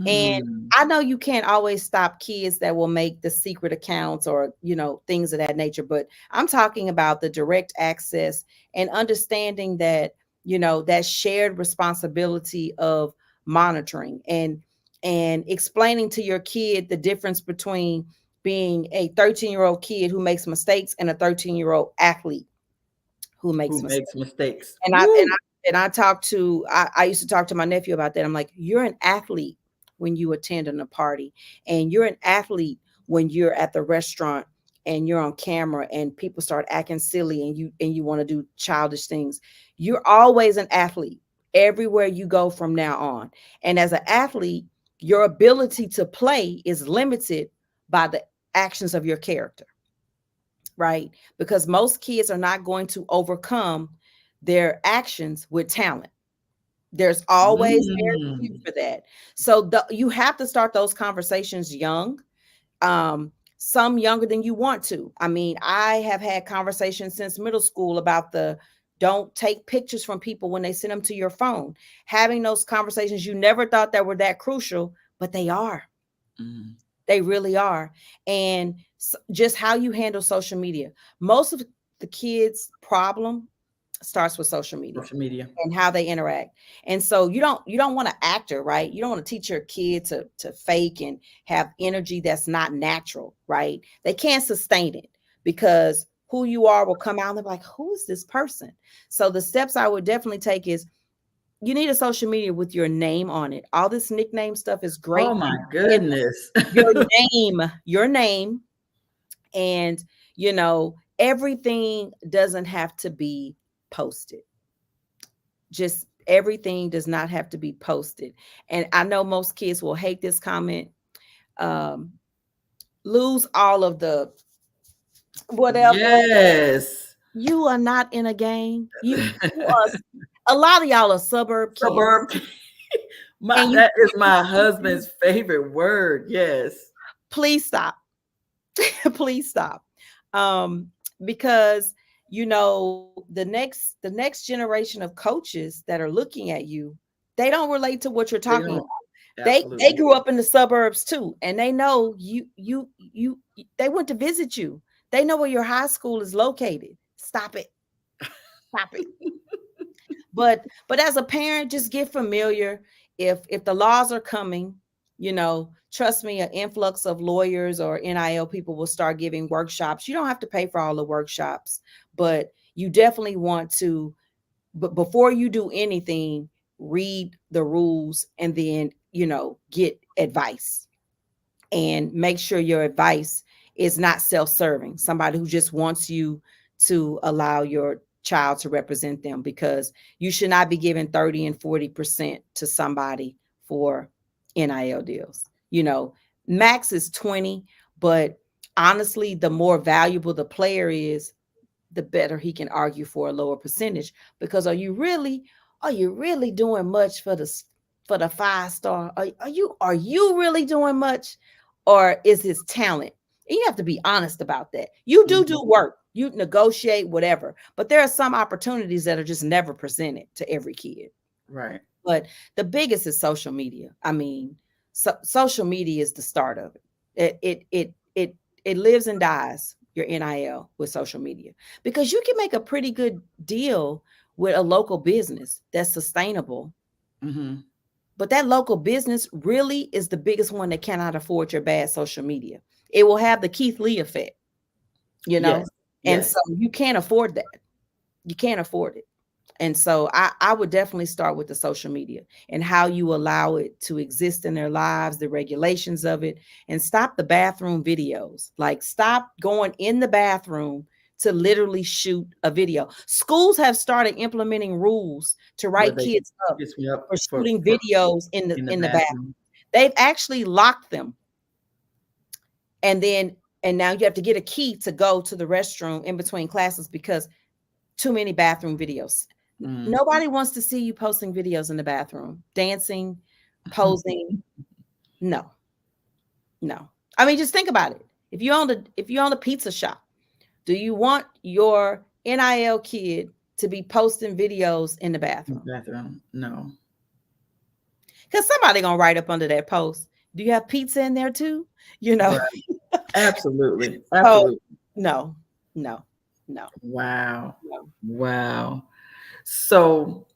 And I know you can't always stop kids that will make the secret accounts or, you know, things of that nature, but I'm talking about the direct access and understanding that, you know, that shared responsibility of monitoring and explaining to your kid the difference between being a 13-year-old kid who makes mistakes and a 13-year-old athlete who makes mistakes. And I used to talk to my nephew about that. I'm like, you're an athlete when you attend a party, and you're an athlete when you're at the restaurant and you're on camera and people start acting silly and you want to do childish things. You're always an athlete everywhere you go from now on. And as an athlete, your ability to play is limited by the actions of your character, right? Because most kids are not going to overcome their actions with talent. There's always very for that. So you have to start those conversations young, some younger than you want to. I mean, I have had conversations since middle school about don't take pictures from people when they send them to your phone. Having those conversations, you never thought that were that crucial, but they are. They really are. And just how you handle social media. Most of the kids' problem starts with social media Social media. and how they interact. And so you don't want to actor, right? You don't want to teach your kid to fake and have energy that's not natural, right? They can't sustain it because who you are will come out and they're like, who is this person? So the steps I would definitely take is you need a social media with your name on it. All this nickname stuff is great. Oh my goodness. Your name, and everything doesn't have to be posted. Just everything does not have to be posted. And I know most kids will hate this comment. Lose all of the whatever. Yes. You are not in a gang. You are. A lot of y'all are suburb kids. Suburb. That is my husband's favorite word. Yes. Please stop. Please stop. Because the next generation of coaches that are looking at you, they don't relate to what you're talking about. They grew up in the suburbs too, and they know you they went to visit you. They know where your high school is located. Stop it. Stop it. But as a parent, just get familiar. If the laws are coming, trust me, an influx of lawyers or NIL people will start giving workshops. You don't have to pay for all the workshops, but you definitely want to, but before you do anything, read the rules and then, get advice and make sure your advice is not self-serving. Somebody who just wants you to allow your child to represent them, because you should not be giving 30 and 40% to somebody for NIL deals. Max is 20, but honestly, the more valuable the player is, the better he can argue for a lower percentage. Because are you really doing much for the 5-star? Are you really doing much, or is his talent? And you have to be honest about that. You do work, you negotiate, whatever, but there are some opportunities that are just never presented to every kid. Right. But the biggest is social media. I mean, social media is the start of it. It lives and dies, your NIL, with social media, because you can make a pretty good deal with a local business that's sustainable. Mm-hmm. But that local business really is the biggest one that cannot afford your bad social media. It will have the Keith Lee effect, Yes. And so you can't afford that. You can't afford it. And so I would definitely start with the social media and how you allow it to exist in their lives, the regulations of it, and stop the bathroom videos. Like, stop going in the bathroom to literally shoot a video. Schools have started implementing rules to write kids up for shooting videos in the bathroom. They've actually locked them. And now you have to get a key to go to the restroom in between classes because too many bathroom videos. Nobody wants to see you posting videos in the bathroom, dancing, posing. No. I mean, just think about it. If you own a pizza shop, do you want your NIL kid to be posting videos in the bathroom? No. Because somebody gonna write up under that post, do you have pizza in there too? Right. Absolutely. So, no. Wow. So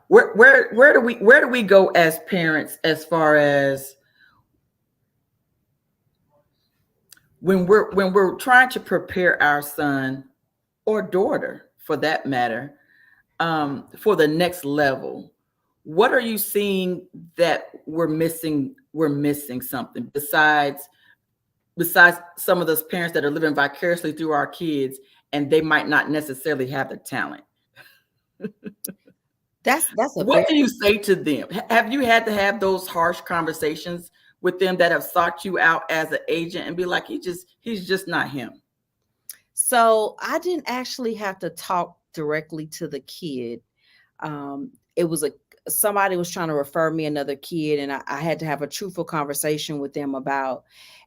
where do we go as parents, as far as when we're trying to prepare our son or daughter, for that matter, for the next level? What are you seeing that we're missing something besides some of those parents that are living vicariously through our kids, and they might not necessarily have the talent? What do you say to them? Have you had to have those harsh conversations with them that have sought you out as an agent and be like, he's just not him? So I didn't actually have to talk directly to the kid. It was somebody was trying to refer me another kid, and I had to have a truthful conversation with them about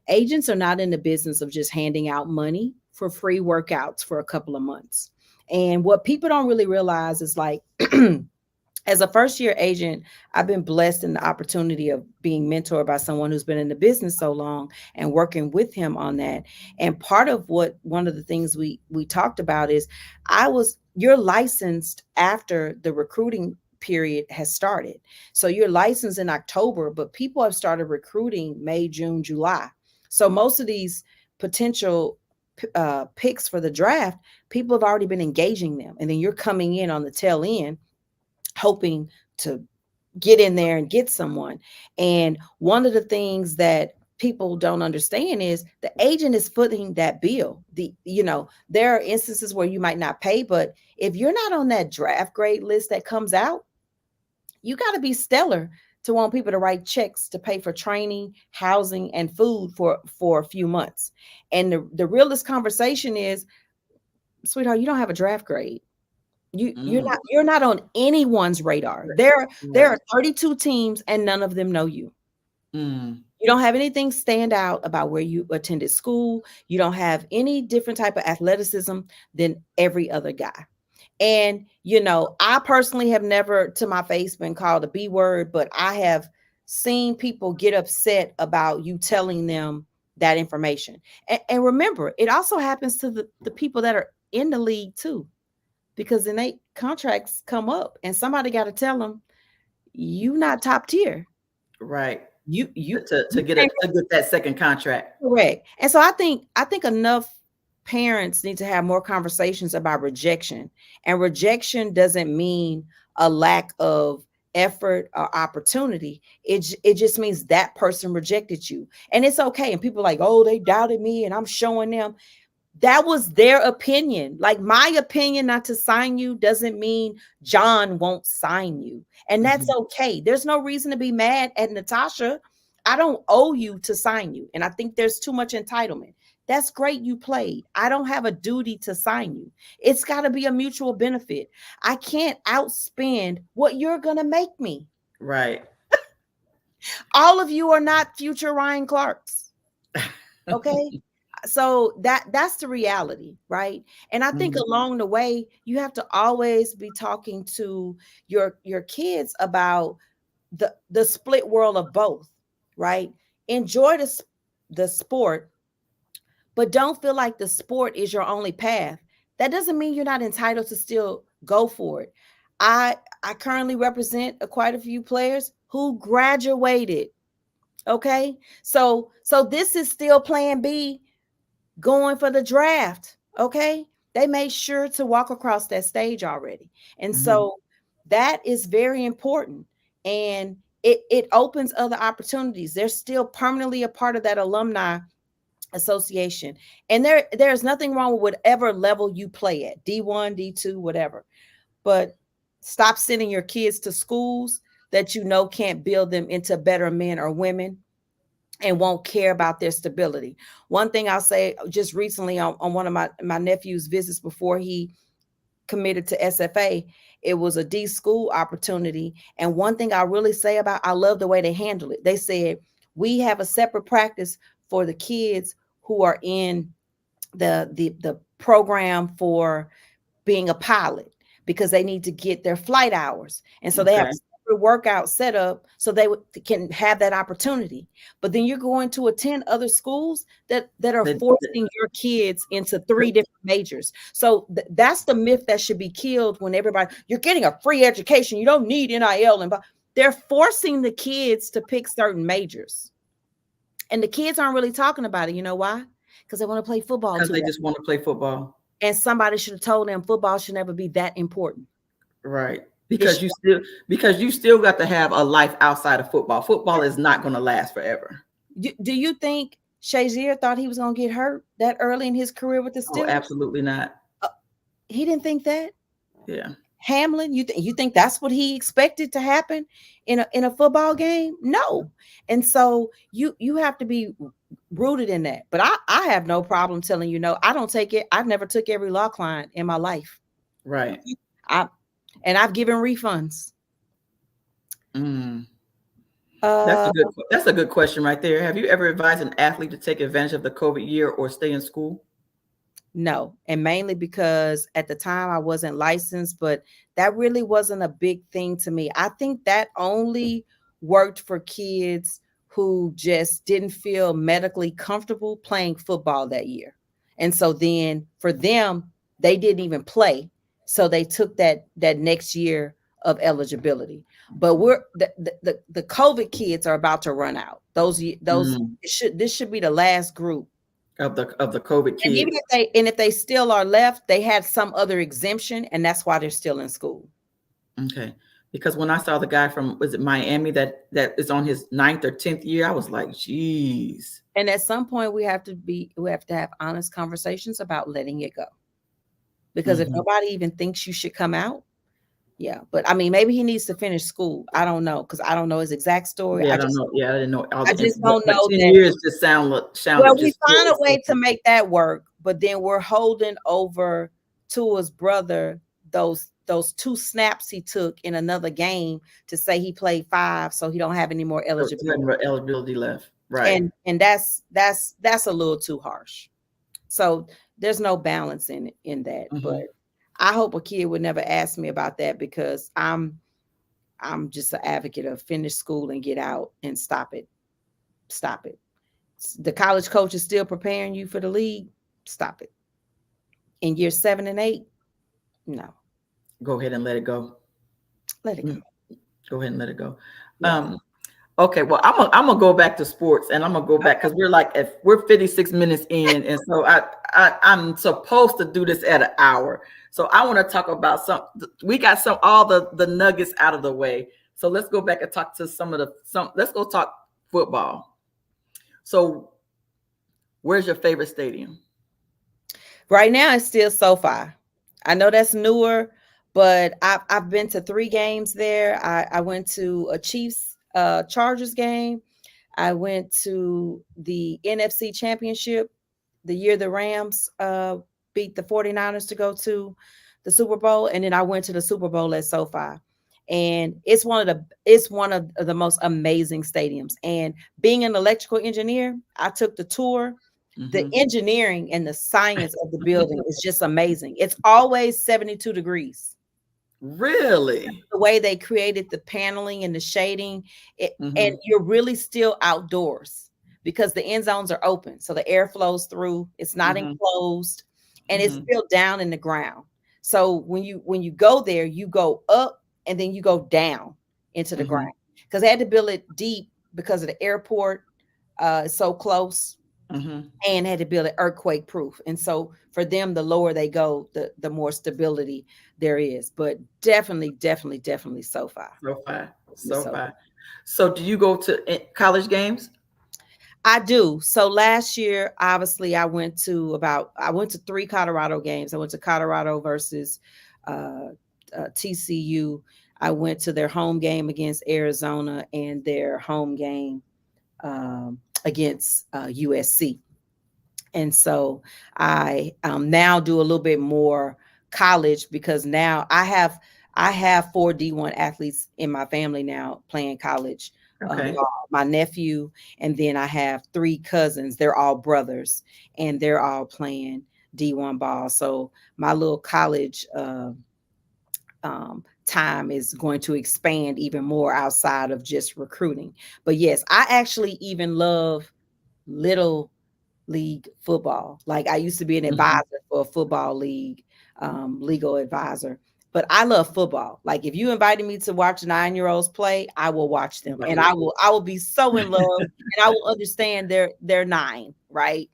agents are not in the business of just handing out money for free workouts for a couple of months. And what people don't really realize is, like, As a first year agent, I've been blessed in the opportunity of being mentored by someone who's been in the business so long and working with him on that. And part of what one of the things we talked about is you're licensed after the recruiting period has started. So you're licensed in October, but people have started recruiting May, June, July. So most of these potential picks for the draft, people have already been engaging them. And then you're coming in on the tail end hoping to get in there and get someone. And one of the things that people don't understand is the agent is footing that bill. There are instances where you might not pay, but if you're not on that draft grade list that comes out, you got to be stellar to want people to write checks to pay for training, housing, and food for a few months. And the realest conversation is, sweetheart, you don't have a draft grade. You're not on anyone's radar. There are 32 teams and none of them know you. You don't have anything stand out about where you attended school. You don't have any different type of athleticism than every other guy. And I personally have never to my face been called a B word, but I have seen people get upset about you telling them that information. And remember, it also happens to the people that are in the league too, because then they contracts come up and somebody got to tell them you not top tier. Right. You to get that second contract. Correct. And so I think enough parents need to have more conversations about rejection. And rejection doesn't mean a lack of effort or opportunity. It just means that person rejected you. And it's okay. And people are like, oh, they doubted me and I'm showing them. That was their opinion. Like, my opinion not to sign you doesn't mean John won't sign you. And that's okay. There's no reason to be mad at Natasha. I don't owe you to sign you. And I think there's too much entitlement. That's great. You played. I don't have a duty to sign you. It's got to be a mutual benefit. I can't outspend what you're going to make me. Right. All of you are not future Ryan Clarks. Okay. So that's the reality, right? And I think along the way, you have to always be talking to your kids about the split world of both, right? Enjoy the sport, but don't feel like the sport is your only path. That doesn't mean you're not entitled to still go for it. I currently represent quite a few players who graduated. Okay, so this is still plan B, going for the draft. Okay, they made sure to walk across that stage already. And so that is very important, and it opens other opportunities. They're still permanently a part of that alumni association, and there's nothing wrong with whatever level you play at, D1, D2, whatever. But stop sending your kids to schools that can't build them into better men or women and won't care about their stability. One thing I'll say, just recently on one of my nephew's visits before he committed to SFA, it was a D school opportunity. And one thing I really say I love the way they handle it. They said, we have a separate practice for the kids who are in the program for being a pilot, because they need to get their flight hours. And so they have workout set up so they can have that opportunity. But then you're going to attend other schools that are forcing your kids into 3 different majors. So that's the myth that should be killed when you're getting a free education, you don't need NIL, and they're forcing the kids to pick certain majors. And the kids aren't really talking about it. You know why? Because they want to play football. Because they just want to play football. And somebody should have told them football should never be that important. Right. Because you still got to have a life outside of football. Football is not going to last forever. Do you think Shazier thought he was going to get hurt that early in his career with the Steelers? Oh, absolutely not. He didn't think that. Yeah. Hamlin, you think that's what he expected to happen in a football game? No. And so you have to be rooted in that. But I have no problem telling you no. I don't take it. I've never took every law client in my life. Right. And I've given refunds. That's a good question right there. Have you ever advised an athlete to take advantage of the COVID year or stay in school? No, and mainly because at the time I wasn't licensed, but that really wasn't a big thing to me. I think that only worked for kids who just didn't feel medically comfortable playing football that year. And so then for them, they didn't even play. So they took that next year of eligibility. But we're the COVID kids are about to run out. Those this should be the last group of the COVID and even kids. if they still are left, they had some other exemption, and that's why they're still in school. Okay. Because when I saw the guy from, was it Miami that is on his 9th or 10th year, I was like, geez. And at some point we have to have honest conversations about letting it go. Because if nobody even thinks you should come out, yeah. But I mean, maybe he needs to finish school. I don't know, because I don't know his exact story. Yeah, I don't know. Yeah, I didn't know all I the just but don't know 10 that. years just sounded Well, we just find a way silly. to make that work, but then we're holding over to his brother those 2 snaps he took in another game to say he played 5, so he don't have any more eligibility left. Right. And that's a little too harsh. So there's no balance in that. But I hope a kid would never ask me about that, because I'm just an advocate of finish school and get out and stop it. The college coach is still preparing you for the league. Stop it. In year 7 and 8, no. Go ahead and let it go. Let it go. Go ahead and let it go. Yes. Okay, well, I'm gonna go back to sports, and I'm gonna go back because we're 56 minutes in, and so I'm supposed to do this at an hour. So I want to talk about we got all the nuggets out of the way. So let's go back and talk to let's go talk football. So where's your favorite stadium? Right now it's still SoFi. I know that's newer, but I've been to 3 games there. I went to a Chiefs Chargers game. I went to the NFC Championship the year the Rams beat the 49ers to go to the Super Bowl, and then I went to the Super Bowl at SoFi. And it's one of the most amazing stadiums. And being an electrical engineer, I took the tour. The engineering and the science of the building is just amazing. It's always 72 degrees. Really? The way they created the paneling and the shading, and you're really still outdoors because the end zones are open. So the air flows through. It's not enclosed, and it's still down in the ground. So when you go there, you go up and then you go down into the ground, because they had to build it deep because of the airport is so close. And had to build it earthquake proof. And so for them, the lower they go, the more stability there is. But definitely SoFi. SoFi. So do you go to college games? I do. So last year, obviously, I went to 3 Colorado games. I went to Colorado versus TCU. I went to their home game against Arizona and their home game against USC. And so I now do a little bit more college, because now I have 4 D1 athletes in my family now playing college. Okay. My nephew, and then I have 3 cousins. They're all brothers, and they're all playing D1 ball. So my little college time is going to expand even more outside of just recruiting. But yes, I actually even love little league football. Like I used to be an advisor for a football league, legal advisor. But I love football. Like if you invited me to watch 9-year-olds play, I will watch them, and I will be so in love, and I will understand they're 9, right?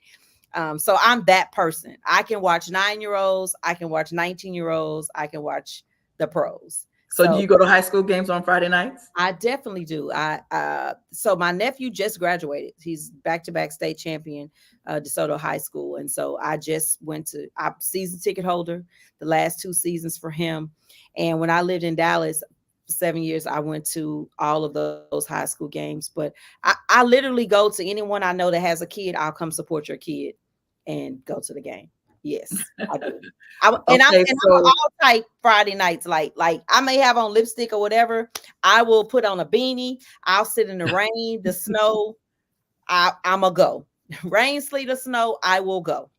So I'm that person. I can watch 9-year-olds, I can watch 19-year-olds, I can watch the pros. So do you go to high school games on Friday nights? I definitely do. So my nephew just graduated. He's back-to-back state champion, DeSoto High School. And so I just I'm season ticket holder the last 2 seasons for him. And when I lived in Dallas for 7 years, I went to all of those high school games. But I literally go to anyone I know that has a kid. I'll come support your kid and go to the game. Yes, I do. I'm all type Friday nights. Like I may have on lipstick or whatever. I will put on a beanie. I'll sit in the rain, the snow. I'm a go. Rain, sleet, or snow, I will go.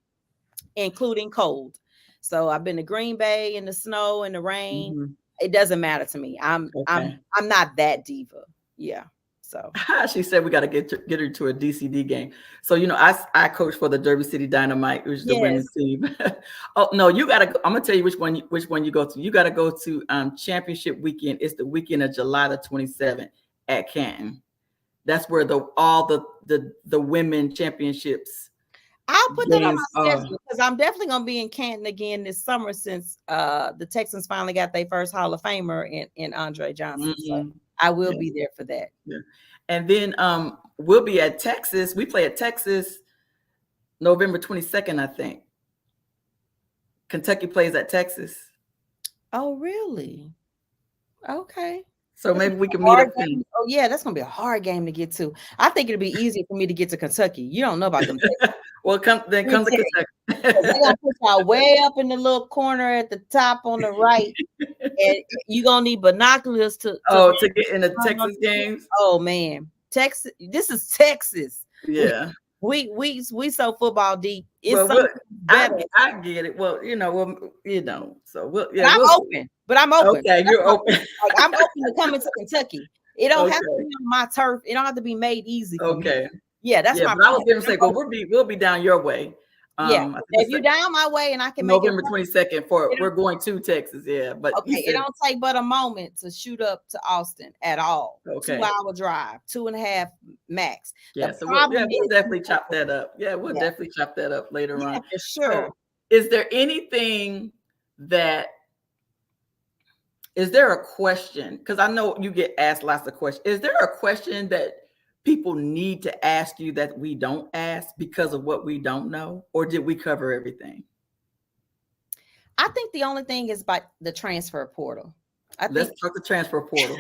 including cold. So I've been to Green Bay in the snow and the rain. Mhm. It doesn't matter to me. I'm Okay. not that diva. Yeah. So She said we got to get her to a DCD game. So I coach for the Derby City Dynamite, which is the women's yes. team. Oh no, you got to. I'm gonna tell you which one you go to. You got to go to championship weekend. It's the weekend of July the 27th at Canton. That's where all the women championships I'll put that on games my are. schedule because I'm definitely gonna be in Canton again this summer since the Texans finally got their first Hall of Famer in Andre Johnson. So I will be there for that. Yeah. And then we'll be at Texas. We play at Texas November 22nd, I think. Kentucky plays at Texas. Oh, really? Okay. So maybe we can meet up then. Oh, yeah, that's gonna be a hard game to get to. I think it'll be easier for me to get to Kentucky. You don't know about them. Well, come to Kentucky. They're gonna put y'all way up in the little corner at the top on the right, and you're gonna need binoculars to get in the Texas games. Oh man, Texas! This is Texas. Yeah, we so football deep. It's well, better. I get it. Well, so I'm open. But I'm open. Okay, you're open. Like, I'm open to coming to Kentucky. It don't have to be on my turf. It don't have to be made easy. Okay. Me. Yeah, that's my. But I was going to say, well, we'll be down your way. If you're down my way and I can November 22nd we're going to Texas. Yeah, but okay, it don't take but a moment to shoot up to Austin at all. Okay, 2-hour drive, 2.5 max. Yeah, so we'll definitely chop that up. Yeah, we'll definitely chop that up later on. For sure. So, is there a question? Because I know you get asked lots of questions. Is there a question that people need to ask you that we don't ask because of what we don't know, or did we cover everything? I think the only thing is about the transfer portal. Let's talk the transfer portal.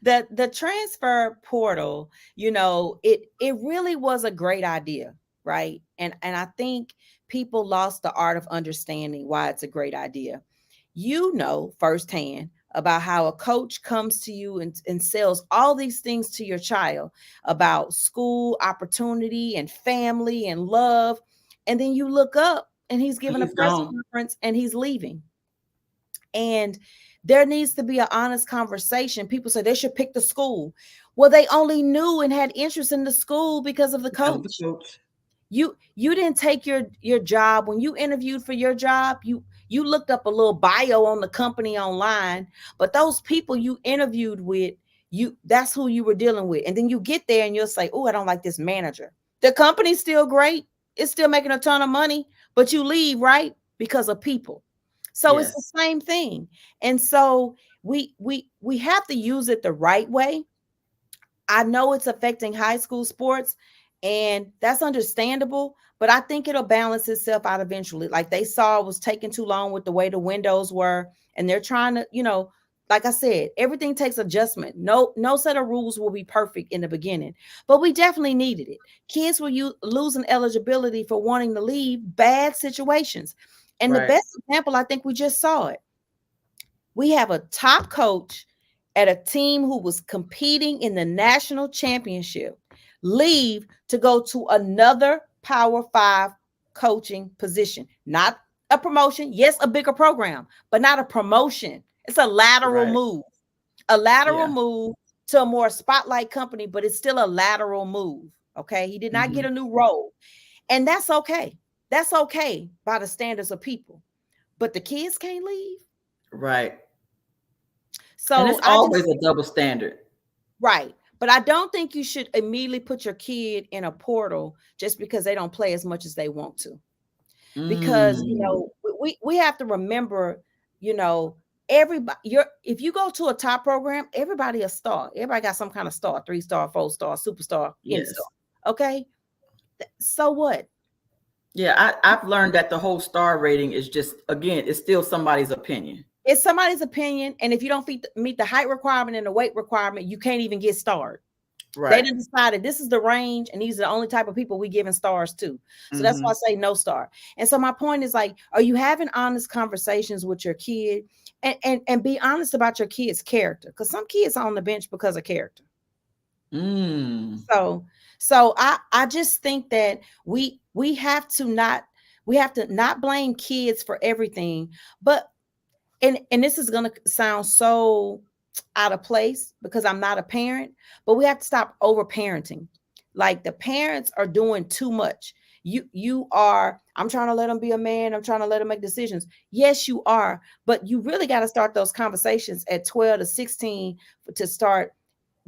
the transfer portal, it really was a great idea, right? And I think people lost the art of understanding why it's a great idea. Firsthand about how a coach comes to you and sells all these things to your child about school, opportunity, and family and love. And then you look up and he's giving a press conference and he's leaving. And there needs to be an honest conversation. People say they should pick the school. Well, they only knew and had interest in the school because of the coach. You didn't take your job. When you interviewed for your job, you looked up a little bio on the company online, but those people you interviewed with, that's who you were dealing with. And then you get there and you'll say, oh, I don't like this manager. The company's still great. It's still making a ton of money, but you leave, right? Because of people. So It's the same thing. And so we have to use it the right way. I know it's affecting high school sports, and that's understandable, but I think it'll balance itself out eventually. Like they saw it was taking too long with the way the windows were, and they're trying to, like I said, everything takes adjustment. No set of rules will be perfect in the beginning, but we definitely needed it. Kids were losing eligibility for wanting to leave bad situations. And the best example, I think we just saw it. We have a top coach at a team who was competing in the national championship leave to go to another Power 5 coaching position. Not a promotion. Yes, a bigger program, but not a promotion. It's a lateral move. A lateral move to a more spotlight company, but it's still a lateral move. Okay. He did not get a new role. And that's okay. That's okay by the standards of people. But the kids can't leave. Right. So and it's always a double standard. Right. But I don't think you should immediately put your kid in a portal just because they don't play as much as they want to. Because, we have to remember, everybody, if you go to a top program, everybody a star. Everybody got some kind of star, 3-star, 4-star, superstar, star. Okay. So what? Yeah, I've learned that the whole star rating is just, again, it's still somebody's opinion. It's somebody's opinion. And if you don't meet the height requirement and the weight requirement, you can't even get starred. Right. They done decided this is the range and these are the only type of people we giving stars to. So that's why I say no star. And so my point is, like, are you having honest conversations with your kid and be honest about your kid's character? Because some kids are on the bench because of character. So I just think that we have to not, We have to not blame kids for everything, but and this is going to sound so out of place because I'm not a parent, but we have to stop over parenting. Like the parents are doing too much. You are, I'm trying to let them be a man, I'm trying to let them make decisions. Yes, you are, but you really got to start those conversations at 12 to 16 to start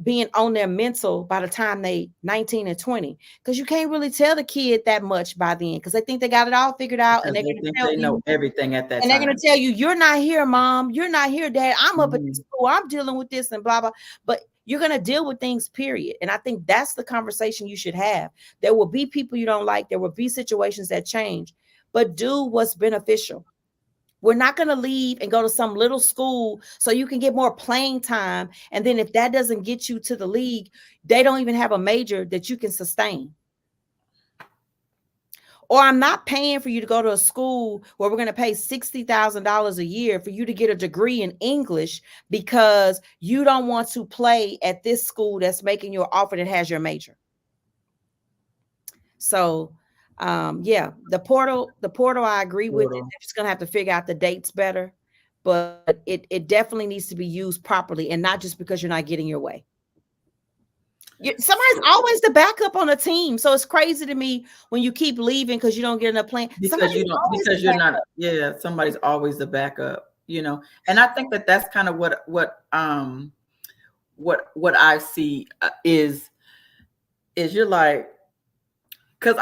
being on their mental by the time they 19 and 20, because you can't really tell the kid that much by then because they think they got it all figured out, and Because they're they going to think tell they know you, everything at that and they're going time. to tell you, you're not here, mom, you're not here, dad, I'm up at the Mhm. school, I'm dealing with this and blah blah. But you're going to deal with things, period. And I think that's the conversation you should have. There will be people you don't like, there will be situations that change, but do what's beneficial. We're not going to leave and go to some little school so you can get more playing time. And then if that doesn't get you to the league, they don't even have a major that you can sustain. Or I'm not paying for you to go to a school where we're going to pay $60,000 a year for you to get a degree in English because you don't want to play at this school that's making you an offer that has your major. So yeah, the portal, I agree with it. They're just gonna have to figure out the dates better, but it definitely needs to be used properly and not just because you're not getting your way. Somebody's always the backup on a team. So it's crazy to me when you keep leaving because you don't get enough playing. Because you don't, because you're not, yeah, somebody's always the backup, you know. And I think that that's kind of what I see is you're like, because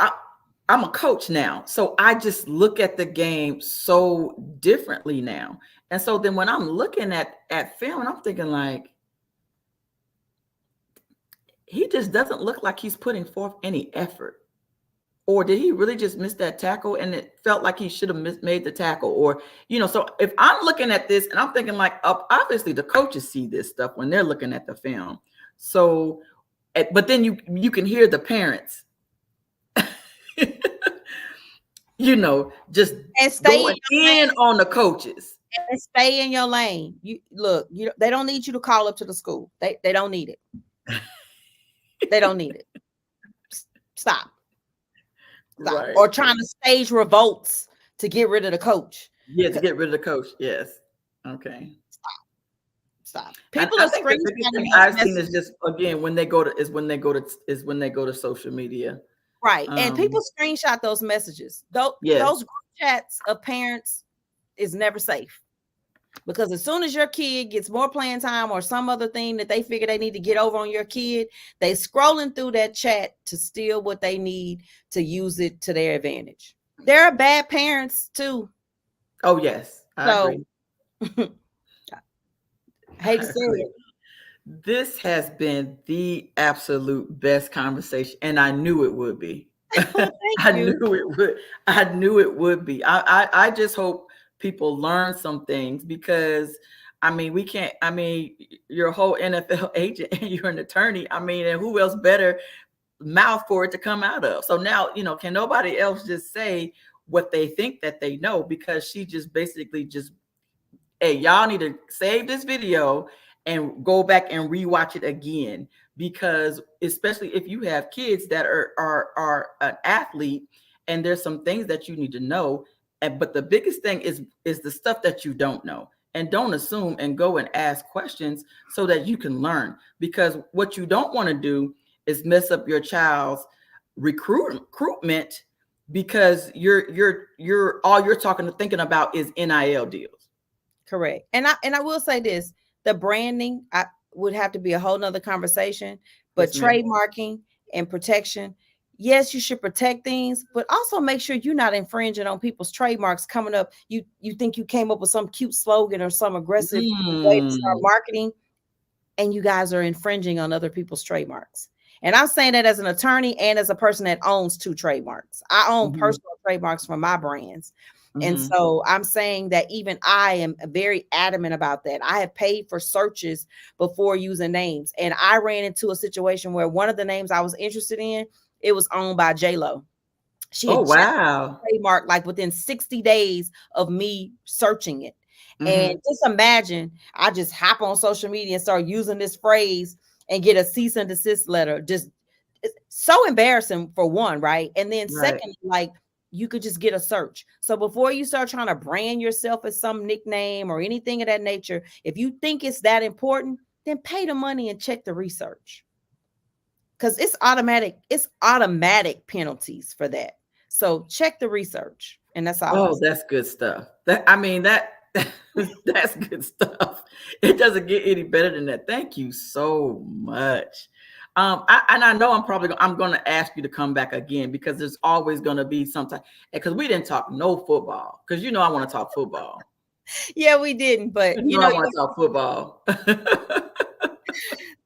I'm a coach now, so I just look at the game so differently now. And so then when I'm looking at film, I'm thinking like, he just doesn't look like he's putting forth any effort. Or did he really just miss that tackle and it felt like he should have made the tackle? Or, you know, so if I'm looking at this and I'm thinking like, obviously the coaches see this stuff when they're looking at the film. So, but then you can hear the parents, you know, just and stay going in on the coaches. And stay in your lane. You look, they don't need you to call up to the school. They don't need it. They don't need it. Stop. Right. Or trying to stage revolts to get rid of the coach. Yeah, to get rid of the coach. Yes. Okay. Stop. People are screenshotting. I've seen is just again when they go to social media. Right. And people screenshot those messages. Those group chats of parents is never safe. Because as soon as your kid gets more playing time or some other thing that they figure they need to get over on your kid, they scrolling through that chat to steal what they need to use it to their advantage. There are bad parents too. Oh yes, I agree. Hate to say it. This has been the absolute best conversation, and I knew it would be. I knew it would. I knew it would be. I just hope people learn some things because I mean we can't. I mean you're a whole NFL agent and you're an attorney. I mean, and who else better mouth for it to come out of? So now can nobody else just say what they think that they know, because she just basically just, hey, y'all need to save this video and go back and rewatch it again, because especially if you have kids that are an athlete and there's some things that you need to know. But the biggest thing is the stuff that you don't know, and don't assume, and go and ask questions so that you can learn, because what you don't want to do is mess up your child's recruitment because you're all you're thinking about is NIL deals. Correct. And I will say this, the branding would have to be a whole nother conversation, but yes, trademarking and protection, yes, you should protect things, but also make sure you're not infringing on people's trademarks coming up. You think you came up with some cute slogan or some aggressive way to start marketing, and you guys are infringing on other people's trademarks. And I'm saying that as an attorney and as a person that owns 2 trademarks. I own personal trademarks for my brands. And so I'm saying that even I am very adamant about that. I have paid for searches before using names. And I ran into a situation where one of the names I was interested in, it was owned by J-Lo. She had trademark like within 60 days of me searching it. And just imagine, I just hop on social media and start using this phrase and get a cease and desist letter. Just it's so embarrassing for one, right? And then second, like you could just get a search. So before you start trying to brand yourself as some nickname or anything of that nature, if you think it's that important, then pay the money and check the research. Because it's automatic penalties for that. So check the research. And that's all. Oh, that's good stuff. That's good stuff. It doesn't get any better than that. Thank you so much. I know I'm going to ask you to come back again, because there's always going to be something, because we didn't talk no football, because I want to talk football. Yeah, we didn't, but I want to talk football.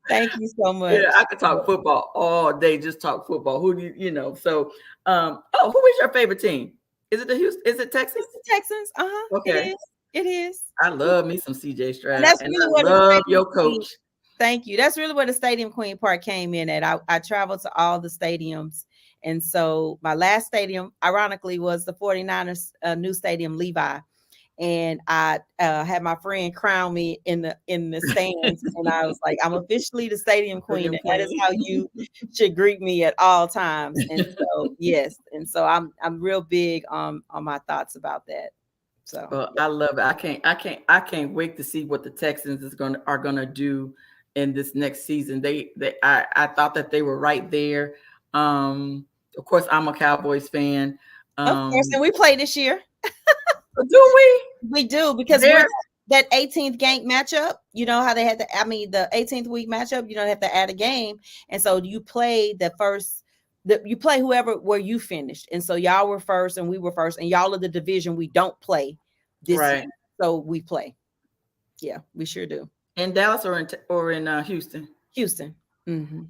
Thank you so much. Yeah, I could talk football all day. Just talk football. Who do you? So, who is your favorite team? Is it the Houston? Is it Texas? It's the Texans. Okay. It is. I love me some CJ Stroud. And that's really what I love your coach. Thank you. That's really where the Stadium Queen part came in at. I traveled to all the stadiums. And so my last stadium, ironically, was the 49ers new stadium, Levi. And I had my friend crown me in the stands. And I was like, I'm officially the Stadium Queen. And that is how you should greet me at all times. And so, yes. And so I'm real big on my thoughts about that. So well, I love it. I can't wait to see what the Texans are gonna do in this next season. I thought that they were right there. Of course, I'm a Cowboys fan. Of course, and we play this year. Do we? We do, because that 18th game matchup, you know how they had the 18th week matchup, you don't have to add a game. And so you play you play whoever where you finished. And so y'all were first and we were first, and y'all are the division we don't play this year. So we play. Yeah, we sure do. In Dallas or in Houston? Houston. Mm-hmm.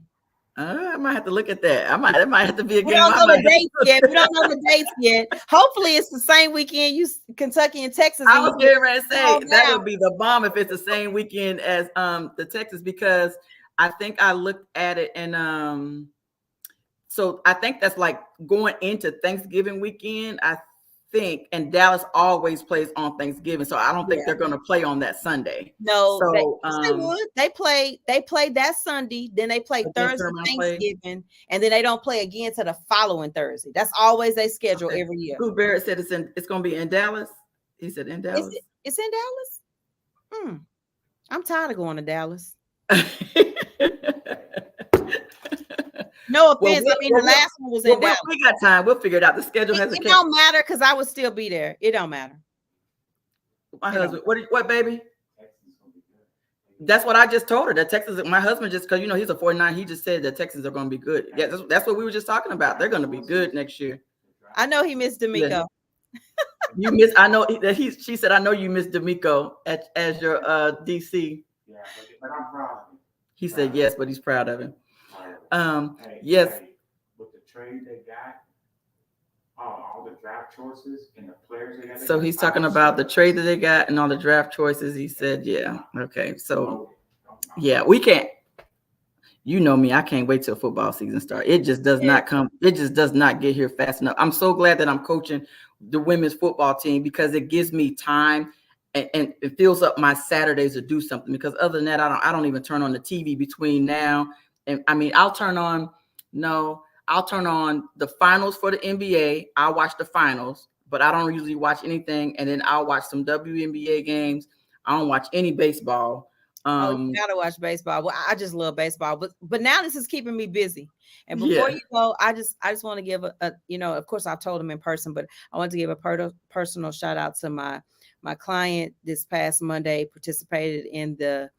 I might have to look at that. That might have to be a game. We don't know the dates yet. We don't know the dates yet. Hopefully, it's the same weekend. Kentucky and Texas. I was getting ready to say that would be the bomb if it's the same weekend as the Texas, because I think I looked at it, and so I think that's like going into Thanksgiving weekend. I think, and Dallas always plays on Thanksgiving, so I don't think they're going to play on that Sunday. No, so they would. They play that Sunday, then they play Thursday Thanksgiving, and then they don't play again to the following Thursday. That's always they schedule every year. Who Barrett said it's going to be in Dallas. He said in Dallas. It's in Dallas. I'm tired of going to Dallas. No offense. The last one was in Dallas. We got time. We'll figure it out. The schedule hasn't. It don't matter, because I would still be there. It don't matter. My husband. What, baby? That's what I just told her. That Texas. My husband just, because he's a 49. He just said that Texans are going to be good. Yeah, that's what we were just talking about. They're going to be good next year. I know he missed D'Amico. You miss. I know that she said, I know you miss D'Amico as your DC. Yeah, but I'm proud of him. He said yes, but he's proud of him. Yes. With the trade they got, all the draft choices and the players they got. So he's talking about the trade that they got and all the draft choices. He said, yeah. Okay. So yeah, we can't. You know me, I can't wait till football season starts. It just does not come. It just does not get here fast enough. I'm so glad that I'm coaching the women's football team, because it gives me time and it fills up my Saturdays to do something. Because other than that, I don't even turn on the TV between now. And I'll turn on the finals for the NBA. I'll watch the finals, but I don't usually watch anything. And then I'll watch some WNBA games. I don't watch any baseball. You gotta watch baseball. Well, I just love baseball, but now this is keeping me busy. And before you go, I just want to give a of course I've told him in person, but I want to give a personal shout out to my client. This past Monday participated in the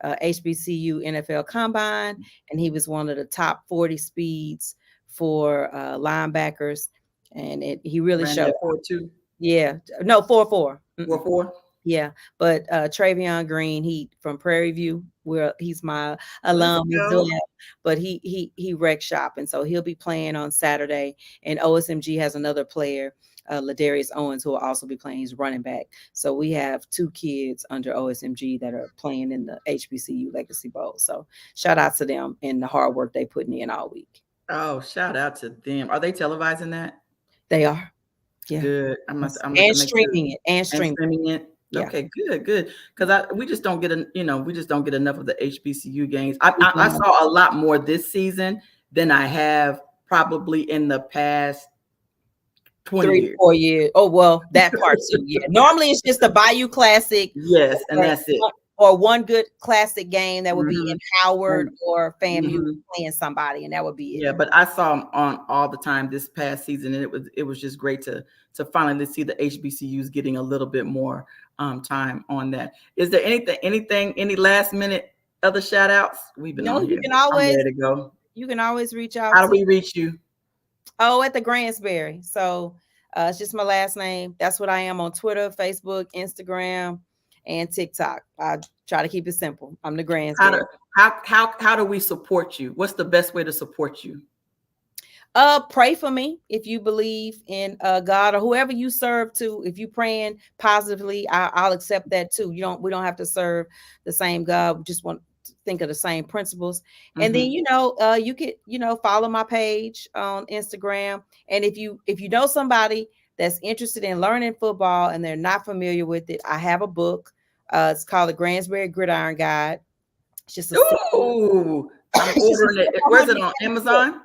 HBCU NFL Combine, and he was one of the top 40 speeds for linebackers, and he really showed 4.2. Yeah, no 4.4. 4.4. Yeah, but Travion Green, he from Prairie View, where he's my alum, but he wreck shop, and so he'll be playing on Saturday. And OSMG has another player, Ladarius Owens, who will also be playing. He's running back. So we have 2 kids under OSMG that are playing in the HBCU Legacy Bowl. So shout out to them and the hard work they putting in all week. Oh, shout out to them. Are they televising that? They are. Yeah. Good. I'm streaming it. Yeah. Okay, good. Because we just don't get enough of the HBCU games. I saw a lot more this season than I have probably in the past 20 3 years. 4 years. Oh, well, that part too. Yeah. Normally it's just the Bayou Classic. Yes, and that's it. Or one good classic game that would be in Howard And- or FAMU playing somebody, and that would be it. Yeah, but I saw him on all the time this past season, and it was just great to finally see the HBCUs getting a little bit more time on that. Is there any last minute other shout outs? We've been on here. I'm ready to go. You can always reach out. How do we reach you? Oh, at the Gransberry. So it's just my last name. That's what I am on Twitter, Facebook, Instagram, and TikTok. I try to keep it simple. I'm the Gransberry. How do we support you? What's the best way to support you? Pray for me if you believe in God or whoever you serve to. If you praying positively, I'll accept that too. We don't have to serve the same God. We just want to think of the same principles. And then you could follow my page on Instagram. And if you know somebody that's interested in learning football and they're not familiar with it, I have a book. It's called the Gransberry Gridiron Guide. It's just I'm ordering it. Where's it on Amazon?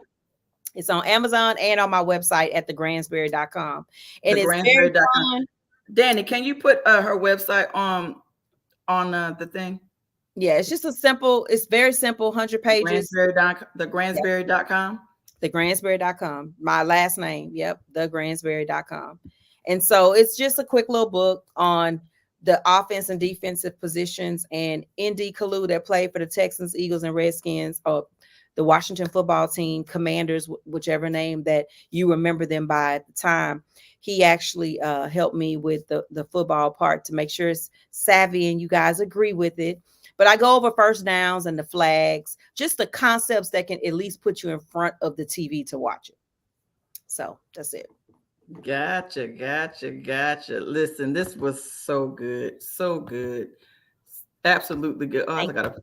It's on Amazon and on my website at thegransberry.com. And it's very fun. Danny, can you put her website on the thing? Yeah, it's just it's very simple, 100 pages. Thegransberry.com. Thegransberry.com. My last name. Yep. Thegransberry.com. And so it's just a quick little book on the offense and defensive positions, and Indy Kalu that played for the Texans, Eagles, and Redskins, or the Washington football team, Commanders, whichever name that you remember them by at the time. He actually helped me with the football part to make sure it's savvy and you guys agree with it. But I go over first downs and the flags, just the concepts that can at least put you in front of the TV to watch it. So that's it. Gotcha. Listen, this was so good. Absolutely good. Oh,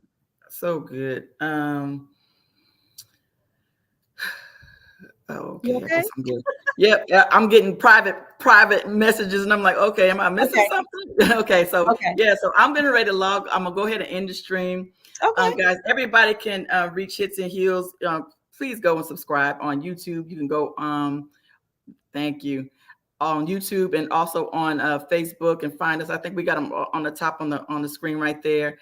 so good. Okay. I guess I'm good. Yep. Yeah, I'm getting private messages, and I'm like, okay, am I missing something? Okay. So so I'm getting ready to log. I'm gonna go ahead and end the stream. Okay. Guys, everybody can reach Hits and Heels. Please go and subscribe on YouTube. You can go. Thank you. On YouTube and also on Facebook, and find us. I think we got them on the top on the screen right there.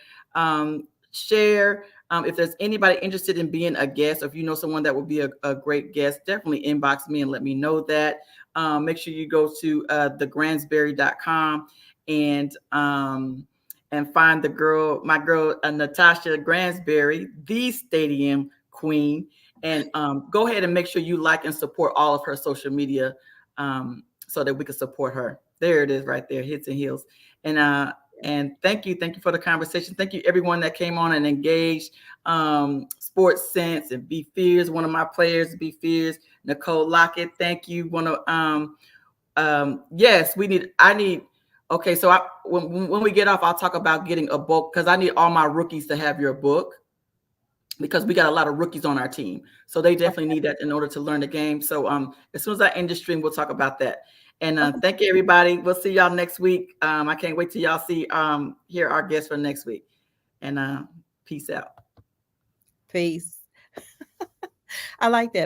Share. If there's anybody interested in being a guest, or if you know someone that would be a great guest, definitely inbox me and let me know that. Make sure you go to thegransberry.com and find my girl Natasha Gransberry, the Stadium Queen, and go ahead and make sure you like and support all of her social media so that we can support her. There it is right there, Hits and Heels. And thank you for the conversation. Thank you everyone that came on and engaged. Sports Sense and B Fears, one of my players, B Fears, Nicole Lockett. Thank you. Yes, I need. Okay, so when we get off, I'll talk about getting a book, because I need all my rookies to have your book, because we got a lot of rookies on our team. So they definitely need that in order to learn the game. So as soon as I end the stream, we'll talk about that. And thank you, everybody. We'll see y'all next week. I can't wait till y'all hear our guests for next week. And peace out. Peace. I like that.